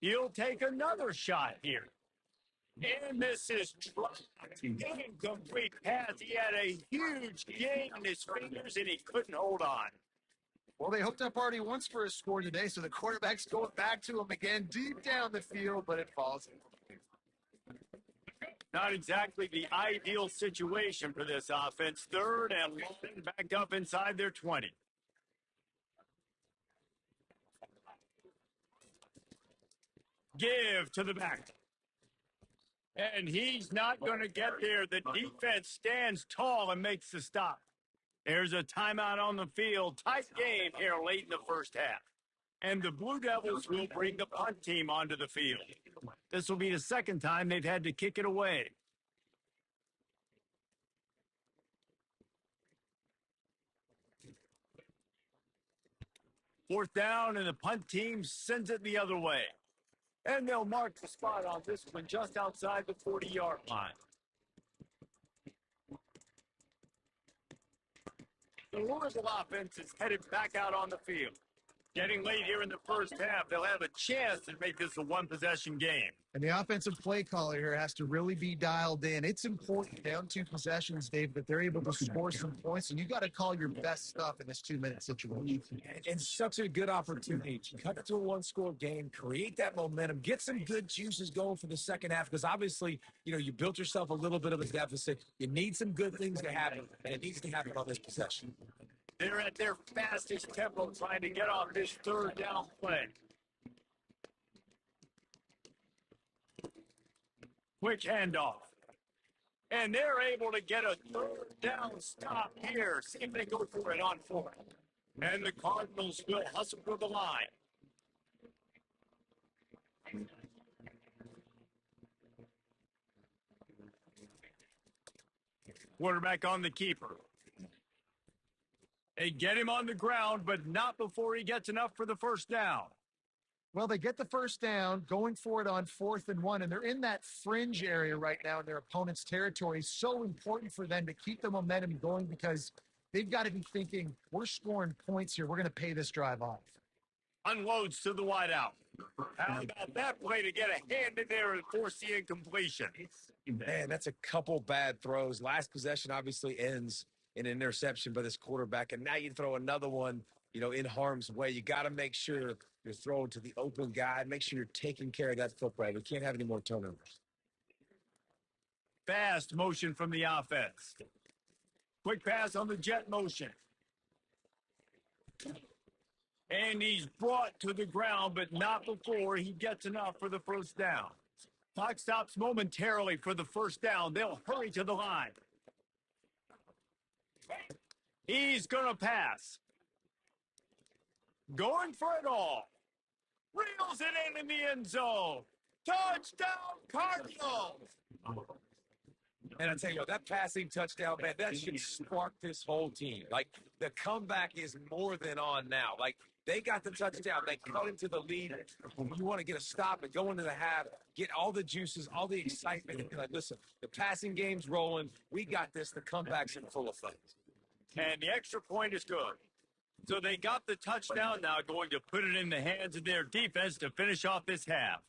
He'll take another shot here. And this is dropped. Incomplete pass. He had a huge gain in his fingers, and he couldn't hold on. Well, they hooked up already once for a score today, so the quarterback's going back to him again deep down the field, but it falls. Not exactly the ideal situation for this offense. 3rd and long, backed up inside their 20. Give to the back. And he's not going to get there. The defense stands tall and makes the stop. There's a timeout on the field. Tight game here late in the first half. And the Blue Devils will bring the punt team onto the field. This will be the second time they've had to kick it away. Fourth down, and the punt team sends it the other way. And they'll mark the spot on this one just outside the 40-yard line. The Louisville offense is headed back out on the field. Getting late here in the first half, they'll have a chance to make this a one-possession game. And the offensive play caller here has to really be dialed in. It's important down 2 possessions, Dave, that they're able to score some points, and you got to call your best stuff in this 2-minute situation. And such a good opportunity to cut it to a one-score game, create that momentum, get some good juices going for the second half, because obviously, you built yourself a little bit of a deficit. You need some good things to happen, and it needs to happen on this possession. They're at their fastest tempo trying to get off this 3rd down play. Quick handoff. And they're able to get a 3rd down stop here. See if they go for it on 4th. And the Cardinals will hustle for the line. Quarterback on the keeper. They get him on the ground, but not before he gets enough for the first down. Well, they get the first down, going for it on 4th and 1, and they're in that fringe area right now in their opponent's territory. So important for them to keep the momentum going because they've got to be thinking, we're scoring points here. We're going to pay this drive off. Unloads to the wideout. How about that play to get a hand in there and force the incompletion? Man, that's a couple bad throws. Last possession obviously ends in an interception by this quarterback, and now you throw another one, in harm's way. You got to make sure you're throwing to the open guy. Make sure you're taking care of that football. We can't have any more turnovers. Fast motion from the offense. Quick pass on the jet motion. And he's brought to the ground, but not before he gets enough for the first down. Clock stops momentarily for the first down. They'll hurry to the line. He's going to pass. Going for it all. Reels it in the end zone. Touchdown, Cardinals! And I tell you what, that passing touchdown, man, that should spark this whole team. Like, the comeback is more than on now. Like, they got the touchdown. They cut into the lead. You want to get a stop and go into the half, get all the juices, all the excitement, and be like, listen, the passing game's rolling. We got this. The comeback's in full effect. And the extra point is good. So they got the touchdown, now going to put it in the hands of their defense to finish off this half.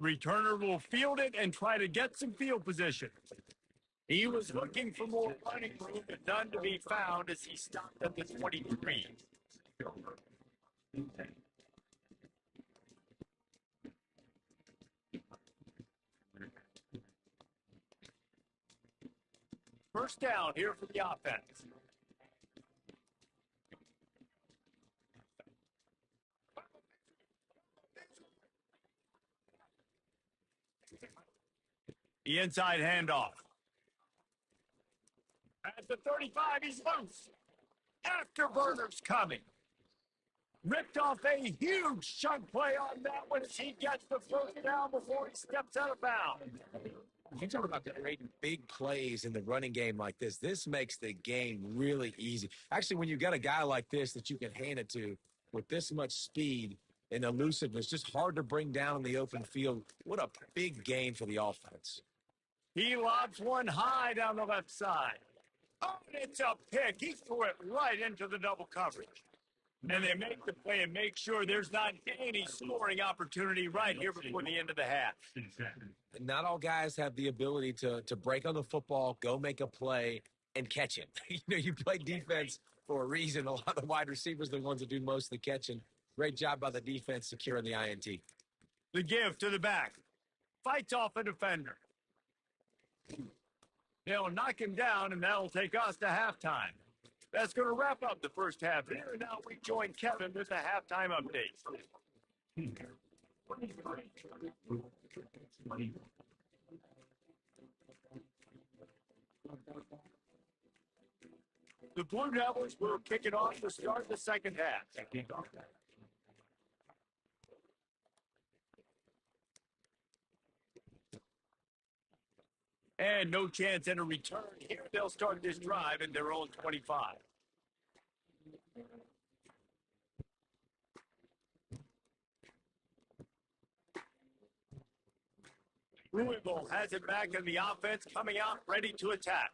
Returner will field it and try to get some field position. He was looking for more running room, but none to be found as he stopped at the 23. First down here for the offense. The inside handoff. At the 35, he's loose. Afterburner's coming. Ripped off a huge chunk play on that one as he gets the first down before he steps out of bounds. You talk about creating big plays in the running game like this. This makes the game really easy. Actually, when you got a guy like this that you can hand it to with this much speed and elusiveness, just hard to bring down in the open field. What a big gain for the offense. He lobs one high down the left side. Oh, and it's a pick. He threw it right into the double coverage. And they make the play and make sure there's not any scoring opportunity right here before the end of the half. And not all guys have the ability to break on the football, go make a play, and catch it. You play defense for a reason. A lot of the wide receivers are the ones that do most of the catching. Great job by the defense securing the INT. The give to the back. Fights off a defender. They'll knock him down, and that'll take us to halftime. That's going to wrap up the first half here. And now we join Kevin with a halftime update. The Blue Devils will kick it off to start the second half. And no chance at a return here. They'll start this drive in their own 25. Louisville has it back in the offense, coming out ready to attack.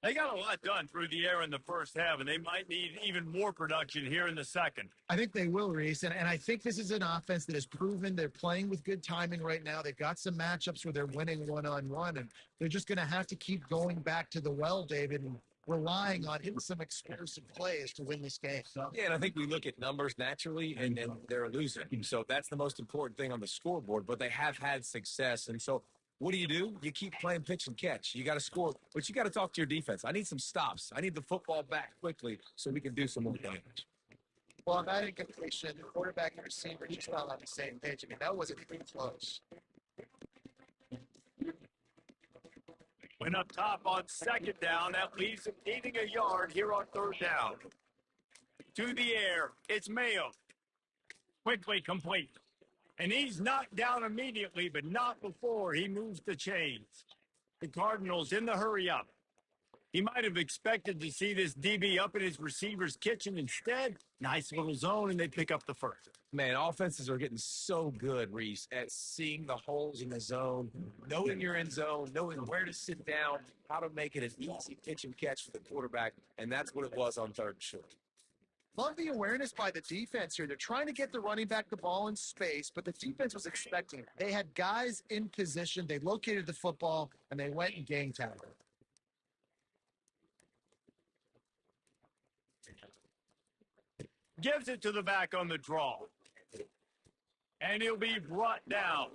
They got a lot done through the air in the first half, and they might need even more production here in the second. I think they will, Reese, and I think this is an offense that has proven they're playing with good timing right now. They've got some matchups where they're winning one-on-one, and they're just going to have to keep going back to the well, David, and relying on hitting some explosive plays to win this game. Yeah, and I think we look at numbers naturally, and they're losing. So that's the most important thing on the scoreboard, but they have had success. And so what do? You keep playing pitch and catch. You got to score, but you got to talk to your defense. I need some stops. I need the football back quickly so we can do some more damage. Well, on that incompletion, the quarterback and receiver just not on the same page. I mean, that wasn't even close. Went up top on second down. That leaves him needing a yard here on third down. To the air. It's Mayo. Quickly complete. And he's knocked down immediately, but not before he moves the chains. The Cardinals in the hurry up. He might have expected to see this DB up in his receiver's kitchen. Instead, nice little zone, and they pick up the first. Man, offenses are getting so good, Reese, at seeing the holes in the zone, knowing your end zone, knowing where to sit down, how to make it an easy pitch and catch for the quarterback, and that's what it was on 3rd and short. Love the awareness by the defense here. They're trying to get the running back the ball in space, but the defense was expecting it. They had guys in position. They located the football, and they went and gang tagged it. Gives it to the back on the draw. And he'll be brought down.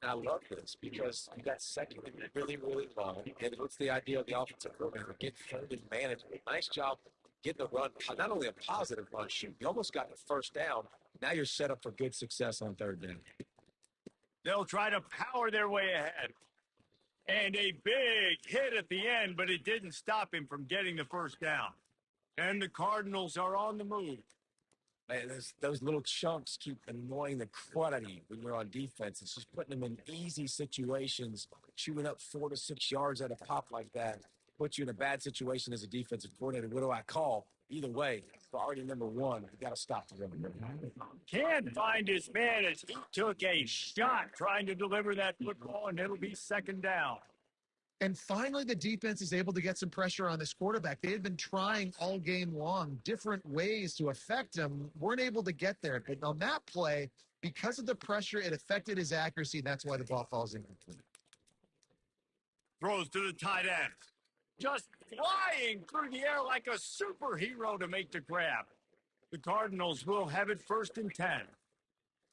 I love this because you got second and really, really long. And what's the idea of the offensive coordinator? Get third and management. Nice job getting the run, not only a positive run, shoot, you almost got the first down. Now you're set up for good success on 3rd down. They'll try to power their way ahead. And a big hit at the end, but it didn't stop him from getting the first down. And the Cardinals are on the move. Man, those little chunks keep annoying the crud out of you when you're on defense. It's just putting them in easy situations, chewing up 4 to 6 yards at a pop like that. Puts you in a bad situation as a defensive coordinator. What do I call? Either way, priority number 1, you got to stop the run. Can't find his man as he took a shot trying to deliver that football, and it'll be 2nd down. And finally, the defense is able to get some pressure on this quarterback. They had been trying all game long different ways to affect him, weren't able to get there. But on that play, because of the pressure, it affected his accuracy, and that's why the ball falls incomplete. Throws to the tight end. Just flying through the air like a superhero to make the grab. The Cardinals will have it 1st and 10.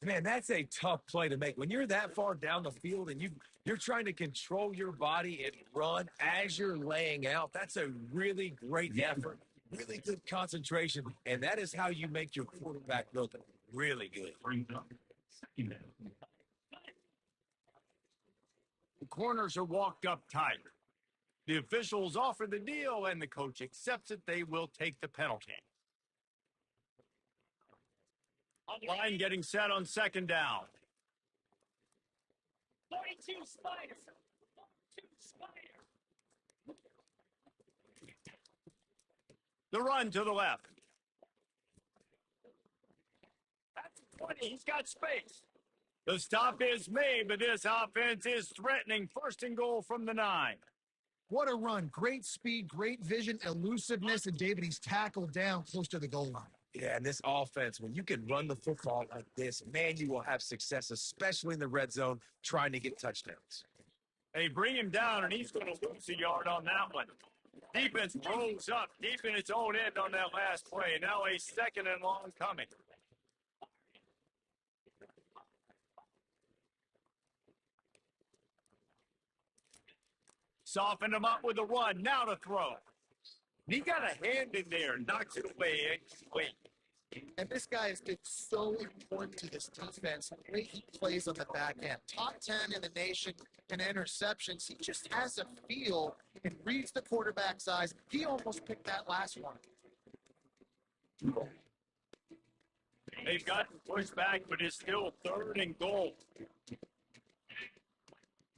Man, that's a tough play to make. When you're that far down the field and you're trying to control your body and run as you're laying out, that's a really great effort, really good concentration, and that is how you make your quarterback look really good. The corners are walked up tight. The officials offer the deal, and the coach accepts it. They will take the penalty. Line getting set on 2nd down. 42 Spider. 42 Spider. The run to the left. That's 20. He's got space. The stop is made, but this offense is threatening 1st and goal from the 9. What a run. Great speed, great vision, elusiveness, and David, he's tackled down close to the goal line. Yeah, and this offense, when you can run the football like this, man, you will have success, especially in the red zone, trying to get touchdowns. They bring him down, and he's going to lose a yard on that one. Defense rolls up deep in its own end on that last play. Now a 2nd and long coming. Softened him up with a run. Now to throw. He got a hand in there, knocks it away. Wait. And this guy has been so important to this defense. The way he plays on the back end. Top 10 in the nation in interceptions. He just has a feel and reads the quarterback's eyes. He almost picked that last one. They've gotten pushed back, but it's still 3rd and goal.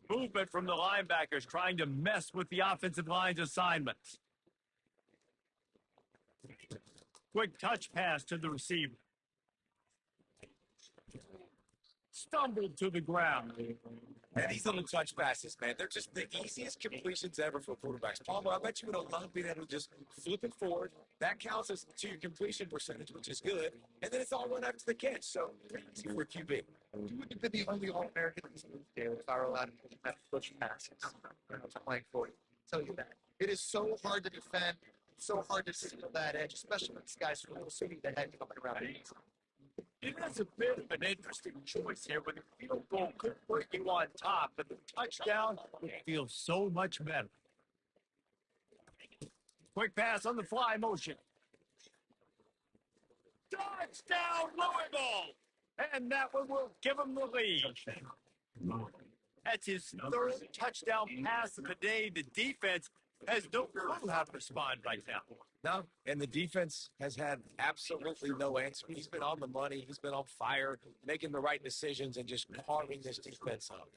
Movement from the linebackers trying to mess with the offensive line's assignments. Quick touch pass to the receiver. Stumbled to the ground. And these little touch passes, man, they're just the easiest completions ever for quarterbacks. Palmer, I bet you would have loved being able to just flip it forward. That counts as to your completion percentage, which is good. And then it's all run after the catch. So easy for QB. You would have been the only All-American in this movie, David, if I were allowed to push passes. I'm playing for you. I'll tell you that. It is so hard to defend, so hard to seal that edge, especially when this guy's from Little City that had coming around. It is a bit of an interesting choice here. When the field goal could put you on top, but the touchdown feels so much better. Quick pass on the fly motion. Touchdown, Louisville! And that one will give him the lead. That's his 3rd touchdown pass of the day. The defense has no clue how to respond right now. No, and the defense has had absolutely no answer. He's been on the money. He's been on fire, making the right decisions and just carving this defense up.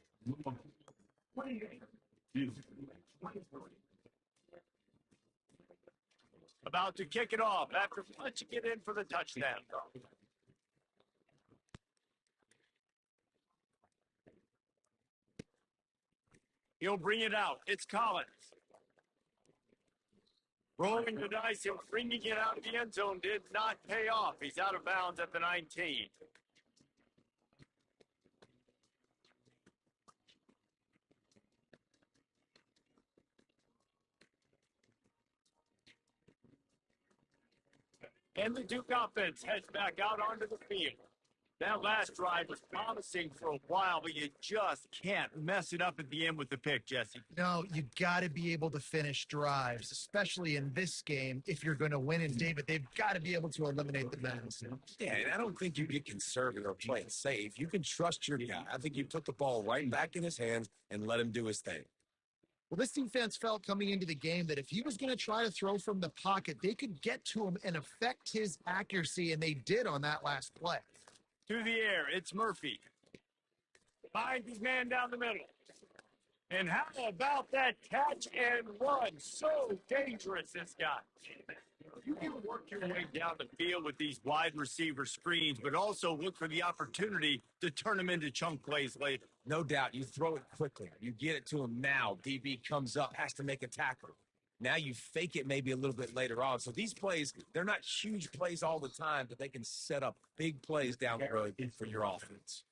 About to kick it off after punching it in for the touchdown. He'll bring it out. It's Collins. Rolling the dice and bringing it out of the end zone did not pay off. He's out of bounds at the 19. And the Duke offense heads back out onto the field. That last drive was promising for a while, but you just can't mess it up at the end with the pick, Jesse. No, you got to be able to finish drives, especially in this game. If you're going to win, and David, they've got to be able to eliminate the mess. Yeah, and I don't think you get conservative or play it safe. You can trust your guy. I think you put the ball right back in his hands and let him do his thing. Well, this defense felt coming into the game that if he was going to try to throw from the pocket, they could get to him and affect his accuracy, and they did on that last play. To the air, it's Murphy. Finds his man down the middle. And how about that catch and run? So dangerous, this guy. You can work your way down the field with these wide receiver screens, but also look for the opportunity to turn them into chunk plays later. No doubt, you throw it quickly. You get it to him now. DB comes up, has to make a tackle. Now you fake it maybe a little bit later on. So these plays, they're not huge plays all the time, but they can set up big plays down the road for your offense.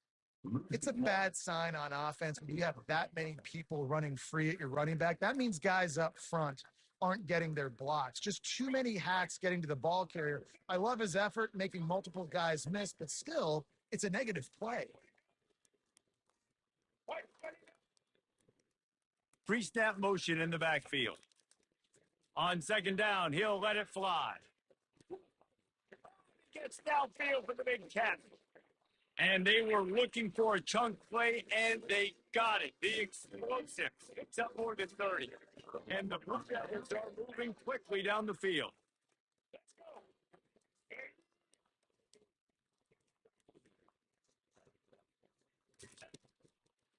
It's a bad sign on offense when you have that many people running free at your running back. That means guys up front aren't getting their blocks. Just too many hacks getting to the ball carrier. I love his effort, making multiple guys miss, but still, it's a negative play. Pre-snap motion in the backfield. On second down, he'll let it fly. Gets downfield for the big cat. And they were looking for a chunk play, and they got it. The explosive picks up more than 30. And the Blue Jackets are moving quickly down the field. Let's go.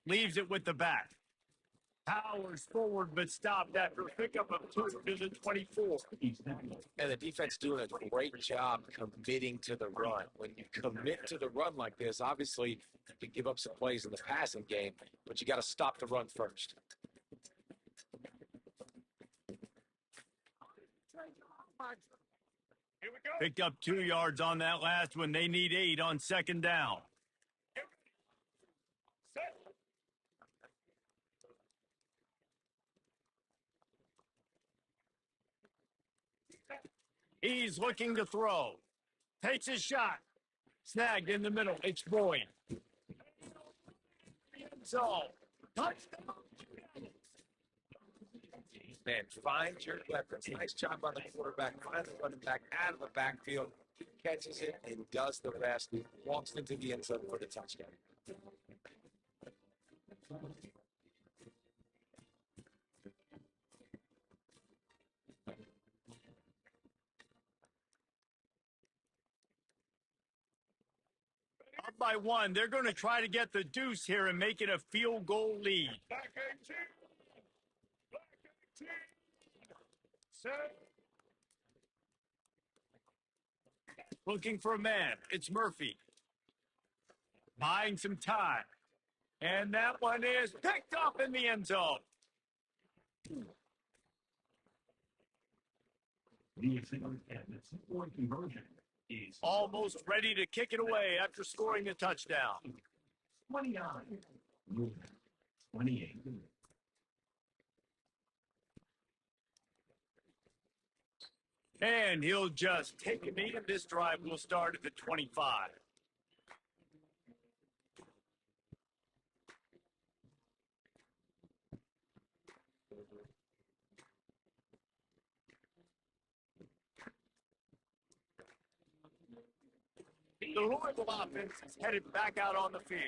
Leaves it with the back. Powers forward, but stopped after a pickup of 2 to the 24. And the defense doing a great job committing to the run. When you commit to the run like this, obviously you can give up some plays in the passing game, but you got to stop the run first. Here we go. Picked up 2 yards on that last one. They need 8 on second down. He's looking to throw. Takes his shot. Snagged in the middle. It's Boyd. So, touchdown. Man, find your weapons. Nice job on the quarterback. Find the running back out of the backfield. Catches it and does the rest. Walks into the end zone for the touchdown. Up by 1. They're going to try to get the deuce here and make it a field goal lead. Back 18. Back 18. Set. Looking for a man. It's Murphy. Buying some time. And that one is picked up in the end zone. The point conversion is almost ready to kick it away after scoring a touchdown. 29. 28. And he'll just take a knee, and this drive will start at the 25. The Louisville offense is headed back out on the field.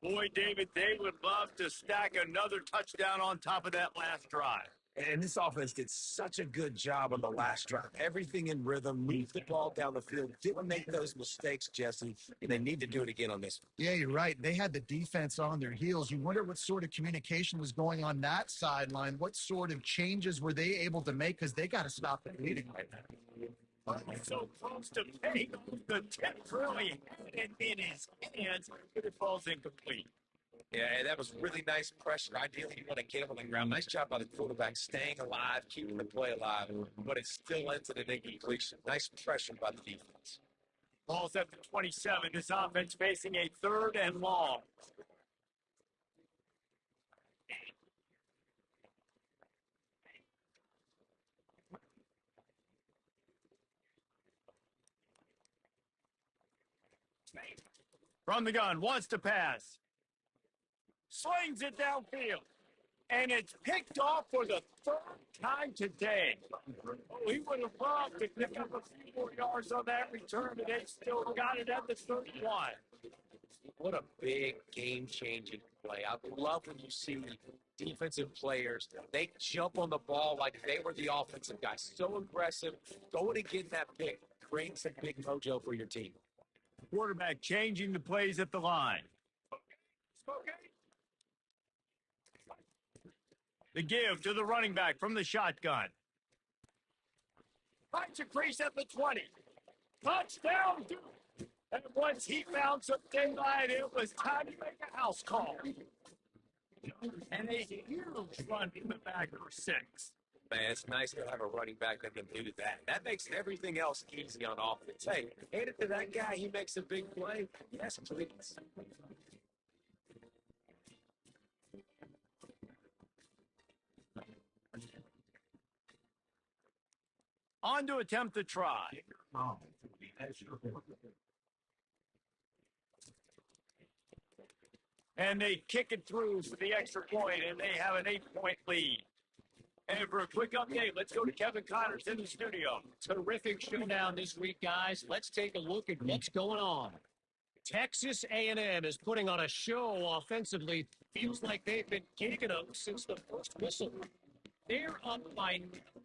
Boy, David, they would love to stack another touchdown on top of that last drive. And this offense did such a good job on the last drive. Everything in rhythm, moved the ball down the field, didn't make those mistakes, Jesse, and they need to do it again on this one. Yeah, you're right. They had the defense on their heels. You wonder what sort of communication was going on that sideline. What sort of changes were they able to make? Because they got to stop the bleeding right now. So close to paying the tip really had it in his hands, but it falls incomplete. Yeah, and that was really nice pressure. Ideally, you want to get him on the ground. Nice job by the quarterback staying alive, keeping the play alive, but it still ends in an incompletion. Nice pressure by the defense. Ball's at the 27. This offense facing a 3rd and long. From the gun, wants to pass. Slings it downfield. And it's picked off for the 3rd time today. Oh, he would have loved to pick up a few more yards on that return, but they still got it at the 31. What a big game-changing play. I love when you see defensive players, they jump on the ball like they were the offensive guy. So aggressive, going and getting that pick creates a big mojo for your team. Quarterback changing the plays at the line. The give to the running back from the shotgun. Finds a crease at the 20. Touchdown, Duke. And once he found some daylight, it was time to make a house call. And a huge run from the back for 6. Man, it's nice to have a running back that can do that. That makes everything else easy on offense. Hey, hand it to that guy. He makes a big play. Yes, please. On to attempt to try. And they kick it through for the extra point, and they have an 8-point lead. And for a quick update, let's go to Kevin Connors in the studio. Terrific showdown this week, guys. Let's take a look at what's going on. Texas A&M is putting on a show offensively. Feels like they've been kicking them since the first whistle. They're up by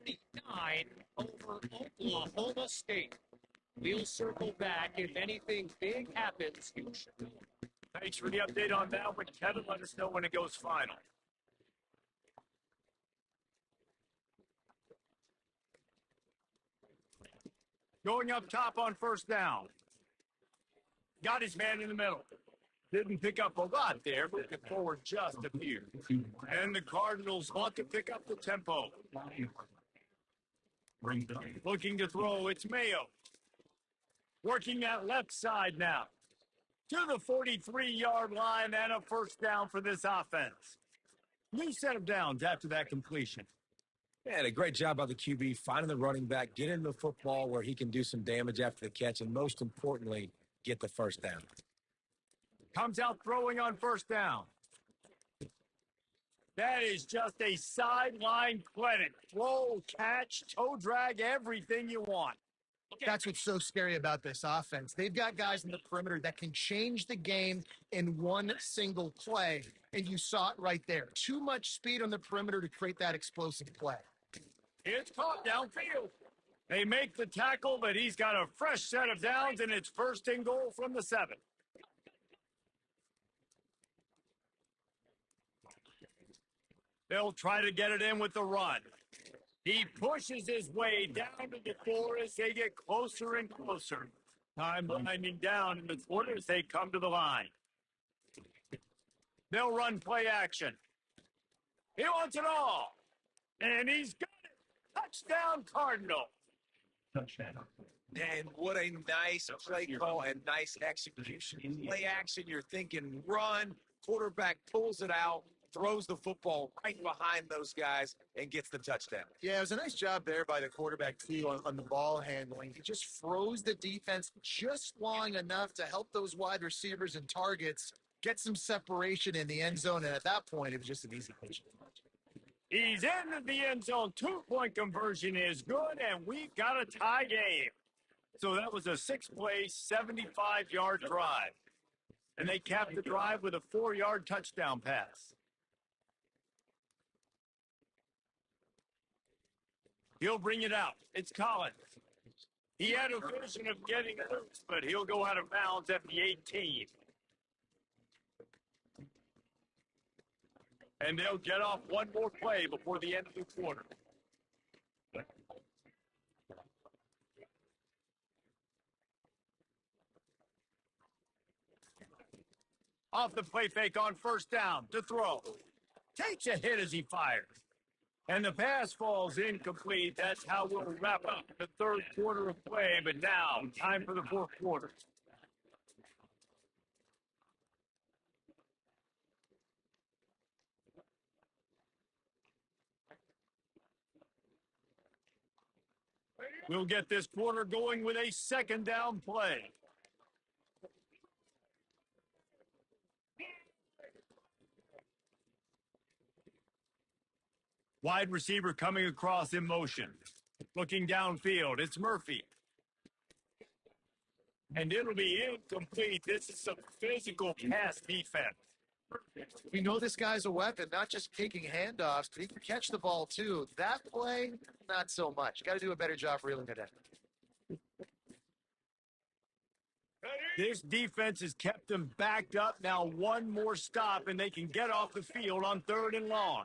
99 over Oklahoma State. We'll circle back. If anything big happens, you should know. Thanks for the update on that one, Kevin. Let us know when it goes final. Going up top on 1st down. Got his man in the middle. Didn't pick up a lot there, but moving forward just a few. And the Cardinals want to pick up the tempo. Looking to throw, it's Mayo. Working that left side now. To the 43-yard line and a 1st down for this offense. New set of downs after that completion. Man, a great job by the QB finding the running back, getting the football where he can do some damage after the catch, and most importantly, get the 1st down. Comes out throwing on 1st down. That is just a sideline clinic. Throw, catch, toe drag, everything you want. That's what's so scary about this offense. They've got guys in the perimeter that can change the game in one single play, and you saw it right there. Too much speed on the perimeter to create that explosive play. It's caught downfield. They make the tackle, but he's got a fresh set of downs, and it's 1st and goal from the 7. They'll try to get it in with the run. He pushes his way down to the floor as they get closer and closer. Time winding down in the quarter as they come to the line. They'll run play action. He wants it all. And he's got it. Touchdown, Cardinal. And what a nice play call and nice execution. Play action, you're thinking run, quarterback pulls it out, throws the football right behind those guys, and gets the touchdown. Yeah, it was a nice job there by the quarterback, too, on the ball handling. He just froze the defense just long enough to help those wide receivers and targets get some separation in the end zone, and at that point, it was just an easy pitch. He's into the end zone. 2-point conversion is good, and we've got a tie game. So that was a 6-play, 75-yard drive. And they capped the drive with a 4-yard touchdown pass. He'll bring it out. It's Collins. He had a vision of getting loose, but he'll go out of bounds at the 18. And they'll get off one more play before the end of the quarter. Off the play fake on first down to throw. Takes a hit as he fires. And the pass falls incomplete. That's how we'll wrap up the third quarter of play. But now, time for the fourth quarter. We'll get this quarter going with a second down play. Wide receiver coming across in motion. Looking downfield, it's Murphy. And it'll be incomplete. This is some physical pass defense. We know this guy's a weapon, not just taking handoffs, but he can catch the ball too. That play, not so much. Got to do a better job reeling it in. This defense has kept them backed up. Now one more stop, and they can get off the field on third and long.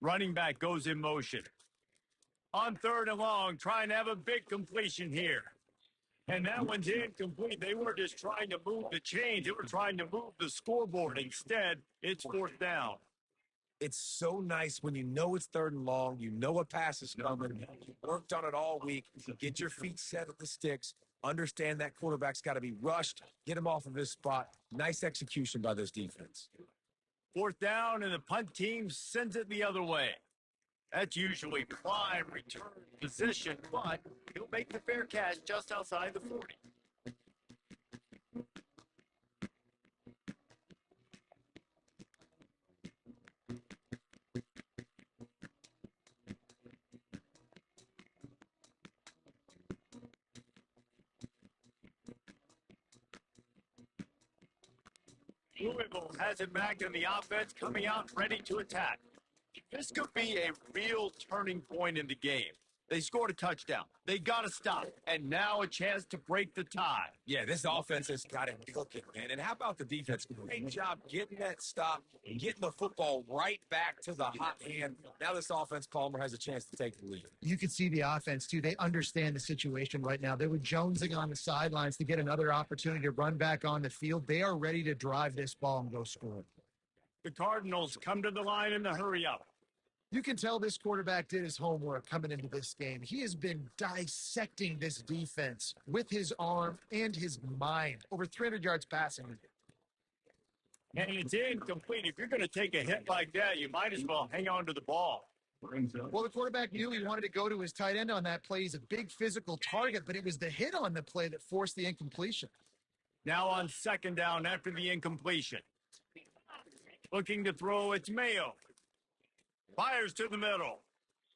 Running back goes in motion. On third and long, trying to have a big completion here. And that one's incomplete. They were just trying to move the chains. They were trying to move the scoreboard. Instead, it's fourth down. It's so nice when you know it's third and long, you know a pass is coming, you worked on it all week, get your feet set at the sticks, understand that quarterback's got to be rushed, get him off of his spot. Nice execution by this defense. Fourth down, and the punt team sends it the other way. That's usually prime return position, but he'll make the fair catch just outside the 40. Louisville has it back in the offense, coming out ready to attack. This could be a real turning point in the game. They scored a touchdown. They got to stop. And now a chance to break the tie. Yeah, this offense has got it cooking, man. And how about the defense? Great job getting that stop, getting the football right back to the hot hand. Now this offense, Palmer, has a chance to take the lead. You can see the offense, too. They understand the situation right now. They were jonesing on the sidelines to get another opportunity to run back on the field. They are ready to drive this ball and go score. The Cardinals come to the line in the hurry up. You can tell this quarterback did his homework coming into this game. He has been dissecting this defense with his arm and his mind. Over 300 yards passing. And it's incomplete. If you're going to take a hit like that, you might as well hang on to the ball. Well, the quarterback knew he wanted to go to his tight end on that play. He's a big physical target, but it was the hit on the play that forced the incompletion. Now on second down after the incompletion. Looking to throw, it's Mayo. Fires to the middle.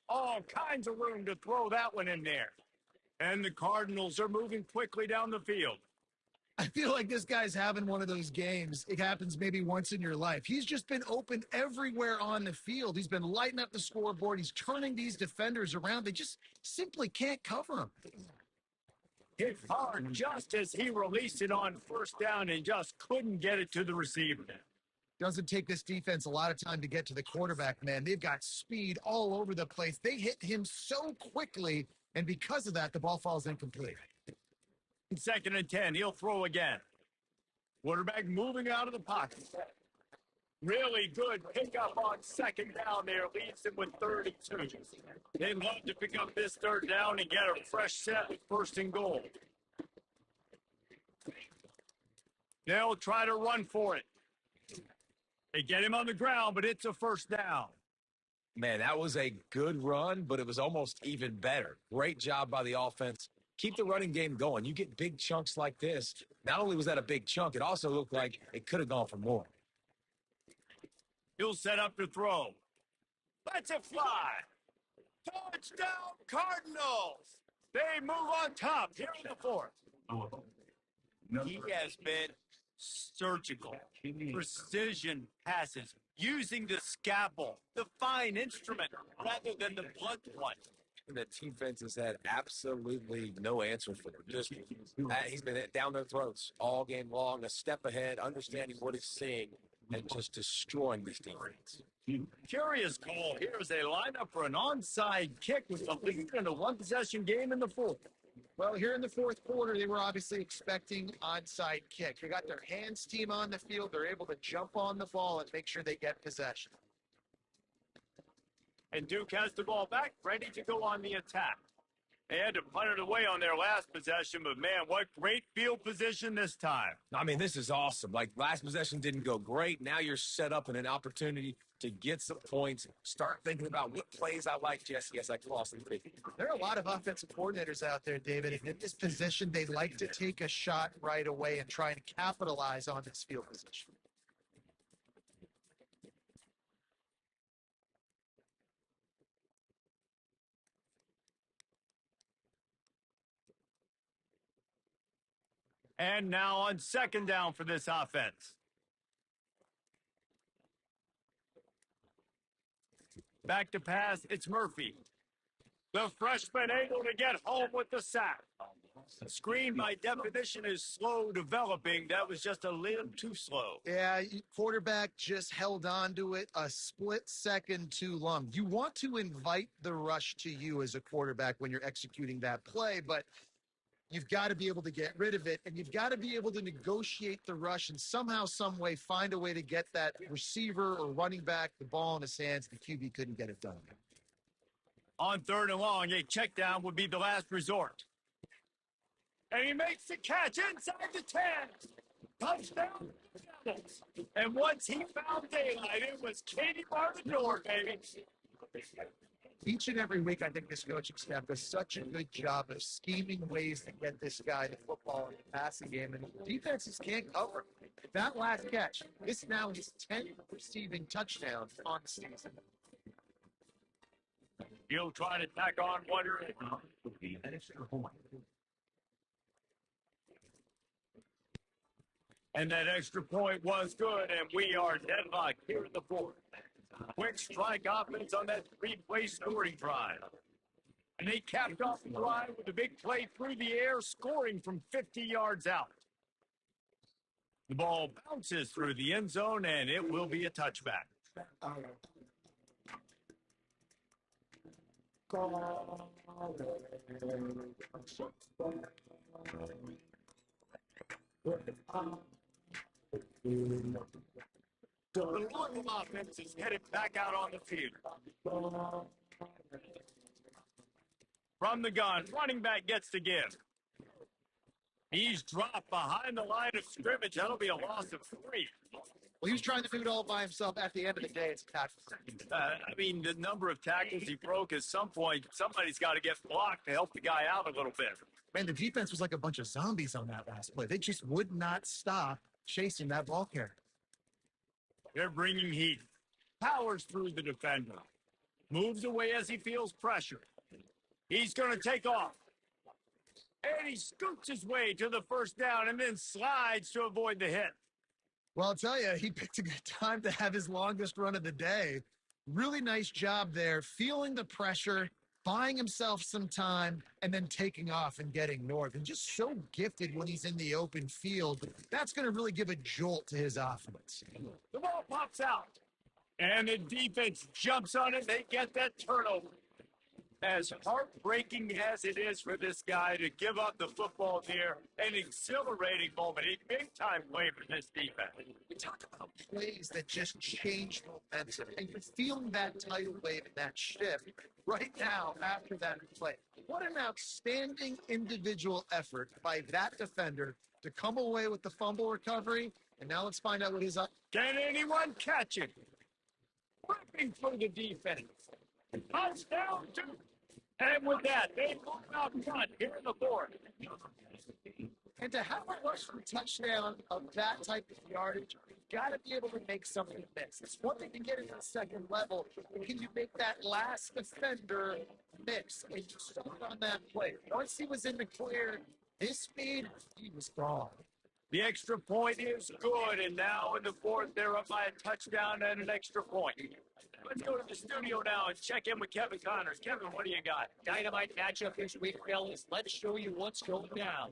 All kinds of room to throw that one in there. And the Cardinals are moving quickly down the field. I feel like this guy's having one of those games. It happens maybe once in your life. He's just been open everywhere on the field. He's been lighting up the scoreboard. He's turning these defenders around. They just simply can't cover him. Hit hard just as he released it on first down and just couldn't get it to the receiver. Doesn't take this defense a lot of time to get to the quarterback, man. They've got speed all over the place. They hit him so quickly, and because of that, the ball falls incomplete. Second and 10, he'll throw again. Quarterback moving out of the pocket. Really good pickup on second down there. Leads him with 32. They'd love to pick up this third down and get a fresh set with first and goal. They'll try to run for it. They get him on the ground, but it's a first down. Man, that was a good run, but it was almost even better. Great job by the offense. Keep the running game going. You get big chunks like this. Not only was that a big chunk, it also looked like it could have gone for more. He'll set up to throw. Let's it fly. Touchdown, Cardinals. They move on top here in the fourth. He has been Surgical, precision passes, using the scalpel, the fine instrument, rather than the blunt one. The defense has had absolutely no answer for him. Just he's been down their throats all game long, a step ahead, understanding what he's seeing, and just destroying this defense. Curious call. Here's a lineup for an onside kick with the lead in a one-possession game in the fourth. Well, here in the fourth quarter, they were obviously expecting onside kick. They got their hands team on the field. They're able to jump on the ball and make sure they get possession. And Duke has the ball back, ready to go on the attack. They had to punt it away on their last possession, but man, what great field position this time. I mean, this is awesome. Like, last possession didn't go great. Now you're set up in an opportunity to get some points, start thinking about what plays I like, Jesse, as I cross the field. There are a lot of offensive coordinators out there, David, and in this position, they like to take a shot right away and try and capitalize on this field position. And now on second down for this offense. Back to pass, it's Murphy. The freshman able to get home with the sack. Screen, by definition, is slow developing. That was just a little too slow. Yeah, quarterback just held on to it a split second too long. You want to invite the rush to you as a quarterback when you're executing that play, but you've got to be able to get rid of it, and you've got to be able to negotiate the rush and somehow, some way, find a way to get that receiver or running back the ball in his hands. The QB couldn't get it done. On third and long, a check down would be the last resort. And he makes the catch inside the 10. Touchdown. And once he found daylight, it was Katie bar the door, baby. Each and every week, I think this coaching staff does such a good job of scheming ways to get this guy the football in the passing game, and defenses can't cover. That last catch, this now his 10th receiving touchdown on the season. He'll try to tack on one. And that extra point was good, and we are deadlocked here in the fourth. Quick strike offense on that three-play scoring drive. And they capped off the drive with a big play through the air, scoring from 50 yards out. The ball bounces through the end zone, and it will be a touchback. The Louisville offense is headed back out on the field. From the gun, running back gets the give. He's dropped behind the line of scrimmage. That'll be a loss of 3. Well, he was trying to do it all by himself. At the end of the day, it's a tackle. I mean, the number of tackles he broke at some point, somebody's got to get blocked to help the guy out a little bit. Man, the defense was like a bunch of zombies on that last play. They just would not stop chasing that ball carrier. They're bringing heat. Powers through the defender. Moves away as he feels pressure. He's going to take off. And he scoots his way to the first down and then slides to avoid the hit. Well, I'll tell you, he picked a good time to have his longest run of the day. Really nice job there, feeling the pressure, buying himself some time, and then taking off and getting north. And just so gifted when he's in the open field. That's going to really give a jolt to his offense. The ball pops out. And the defense jumps on it. They get that turnover. As heartbreaking as it is for this guy to give up the football there, an exhilarating moment, a big-time play for this defense. We talk about plays that just change momentum, and you're feeling that tidal wave and that shift right now after that play. What an outstanding individual effort by that defender to come away with the fumble recovery, and now let's find out what his... Can anyone catch it? Ripping for the defense. Touchdown, Duke. And with that, they move out front here in the fourth. And to have a rush for touchdown of that type of yardage, you've got to be able to make something miss. It's one thing to get it to the second level, but can you make that last defender miss? And you saw it on that play. Once he was in the clear, his speed, he was gone. The extra point is good, and now in the fourth, they're up by a touchdown and an extra point. Let's go to the studio now and check in with Kevin Connors. Kevin, what do you got? Dynamite matchup this week, fellas. Let's show you what's going down.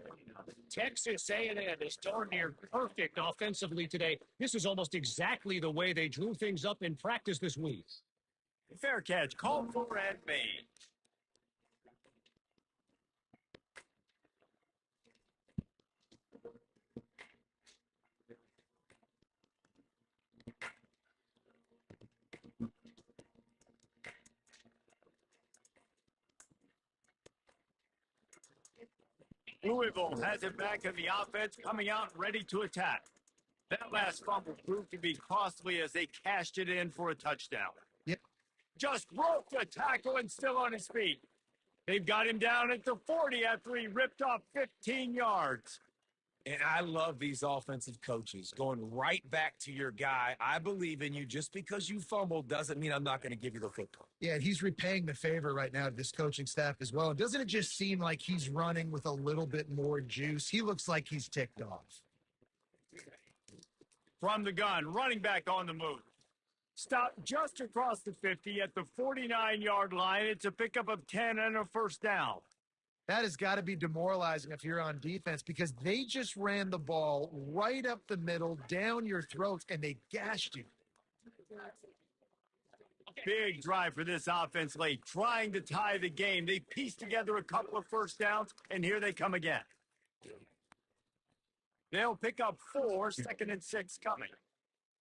Texas A&M is darn near perfect offensively today. This is almost exactly the way they drew things up in practice this week. Fair catch, called for and made. Louisville has it back in the offense, coming out ready to attack. That last fumble proved to be costly as they cashed it in for a touchdown. Yep. Just broke the tackle and still on his feet. They've got him down at the 40 after he ripped off 15 yards. And I love these offensive coaches going right back to your guy. I believe in you. Just because you fumbled doesn't mean I'm not going to give you the football. Yeah, he's repaying the favor right now to this coaching staff as well. And doesn't it just seem like he's running with a little bit more juice? He looks like he's ticked off. From the gun, running back on the move. Stop just across the 50 at the 49-yard line. It's a pickup of 10 and a first down. That has got to be demoralizing if you're on defense because they just ran the ball right up the middle, down your throats, and they gashed you. Big drive for this offense late, trying to tie the game. They pieced together a couple of first downs, and here they come again. They'll pick up 4, 2nd and 6 coming.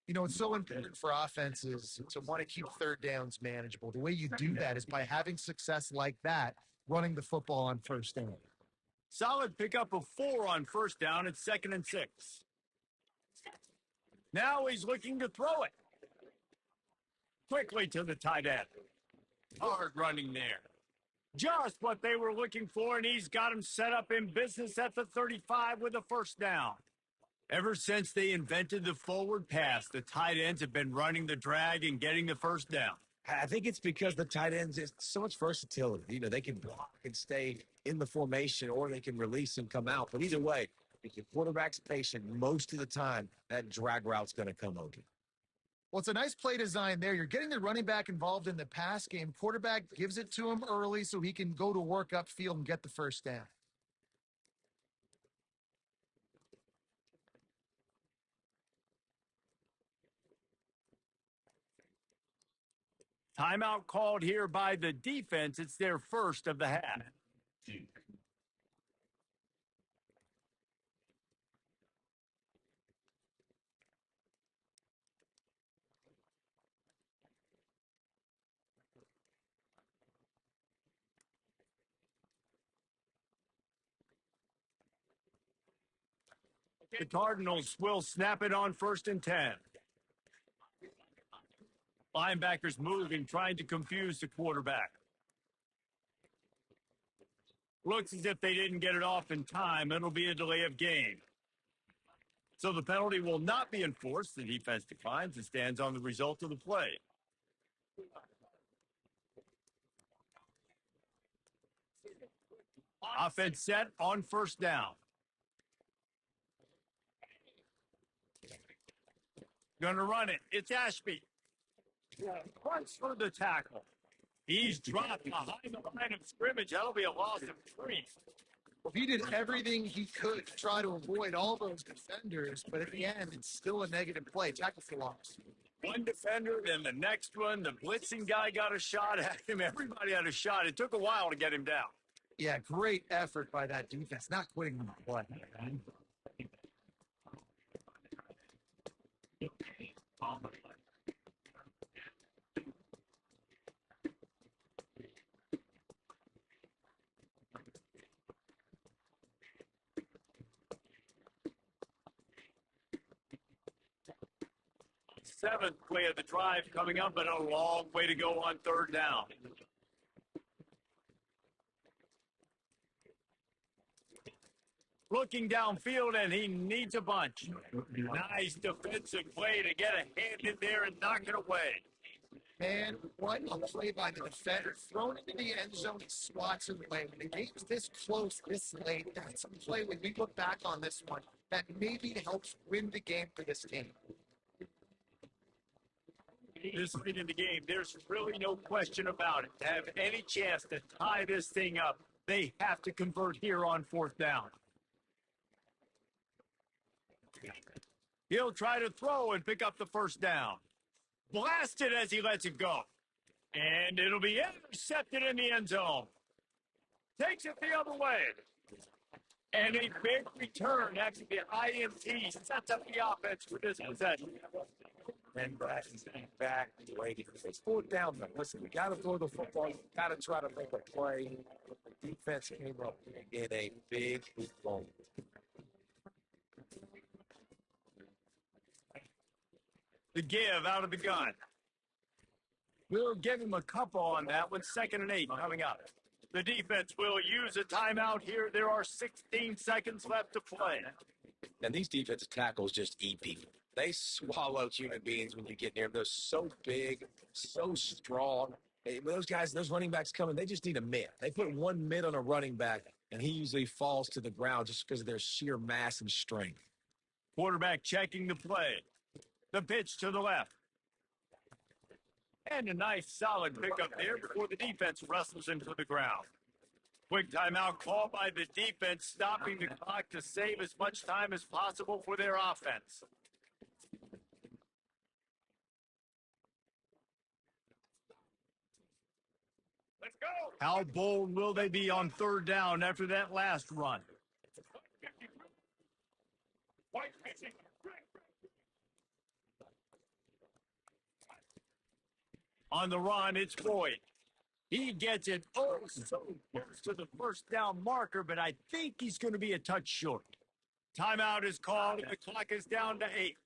You know, it's so important for offenses to want to keep third downs manageable. The way you do that is by having success like that, running the football on first down. Solid pickup of 4 on first down at 2nd and 6. Now he's looking to throw it. Quickly to the tight end. Hard running there. Just what they were looking for, and he's got him set up in business at the 35 with a first down. Ever since they invented the forward pass, the tight ends have been running the drag and getting the first down. I think it's because the tight ends is so much versatility. You know, they can block and stay in the formation, or they can release and come out. But either way, if your quarterback's patient, most of the time, that drag route's going to come open. Well, it's a nice play design there. You're getting the running back involved in the pass game. Quarterback gives it to him early so he can go to work upfield and get the first down. Timeout called here by the defense. It's their first of the half. The Cardinals will snap it on 1st and 10. Linebackers moving, trying to confuse the quarterback. Looks as if they didn't get it off in time. It'll be a delay of game. So the penalty will not be enforced. The defense declines and stands on the result of the play. Offense set on first down. Going to run it. It's Ashby. Runs for the tackle. He's dropped behind the line of scrimmage. That'll be a loss of 3. Well, he did everything he could to try to avoid all those defenders, but at the end, it's still a negative play. Tackle for loss. One defender, then the next one. The blitzing guy got a shot at him. Everybody had a shot. It took a while to get him down. Yeah, great effort by that defense, not quitting the play. Seventh play of the drive coming up, but a long way to go on third down. Looking downfield, and he needs a bunch. Nice defensive play to get a hand in there and knock it away. Man, what a play by the defender. Thrown into the end zone, he swats it away. When the game's this close, this late, that's a play when we look back on this one. that maybe helps win the game for this team. This late in the game, there's really no question about it. To have any chance to tie this thing up, they have to convert here on fourth down. He'll try to throw and pick up the first down. Blasted as he lets it go. And it'll be intercepted in the end zone. Takes it the other way. And a big return after the INT sets up the offense for this possession. And back, waiting. It's fourth down, though. Listen, we got to throw the football. You got to try to make a play. The defense came up in a big moment. The give out of the gun. We'll give him a couple on that one. 2nd and 8 coming up. The defense will use a timeout here. There are 16 seconds left to play. And these defensive tackles just eat people. They swallow human beings when you get near them. They're so big, so strong. Hey, those guys, those running backs coming, they just need a mid. They put one mid on a running back, and he usually falls to the ground just because of their sheer mass and strength. Quarterback checking the play. The pitch to the left. And a nice solid pickup there before the defense wrestles him to the ground. Quick timeout call by the defense, stopping the clock to save as much time as possible for their offense. Let's go. How bold will they be on third down after that last run? White pitching. On the run, it's Boyd. He gets it so close to the first down marker, but I think he's going to be a touch short. Timeout is called, and the clock is down to 8.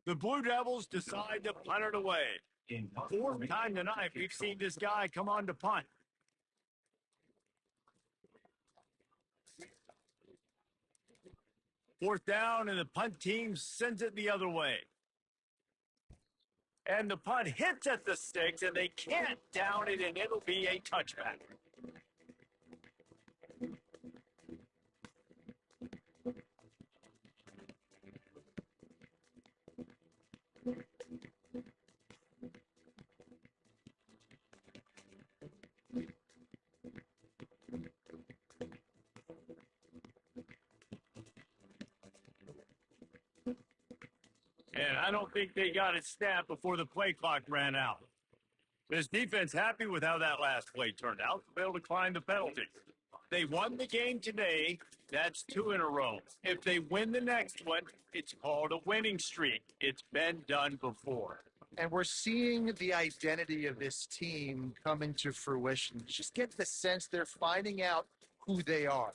The Blue Devils decide to punt it away. Fourth time tonight, we've seen this guy come on to punt. Fourth down, and the punt team sends it the other way. And the punt hits at the sticks, and they can't down it, and it'll be a touchback. And I don't think they got it snapped before the play clock ran out. This defense happy with how that last play turned out. They'll decline the penalty. They won the game today. That's 2 in a row. If they win the next one, it's called a winning streak. It's been done before. And we're seeing the identity of this team come into fruition. Just get the sense they're finding out who they are.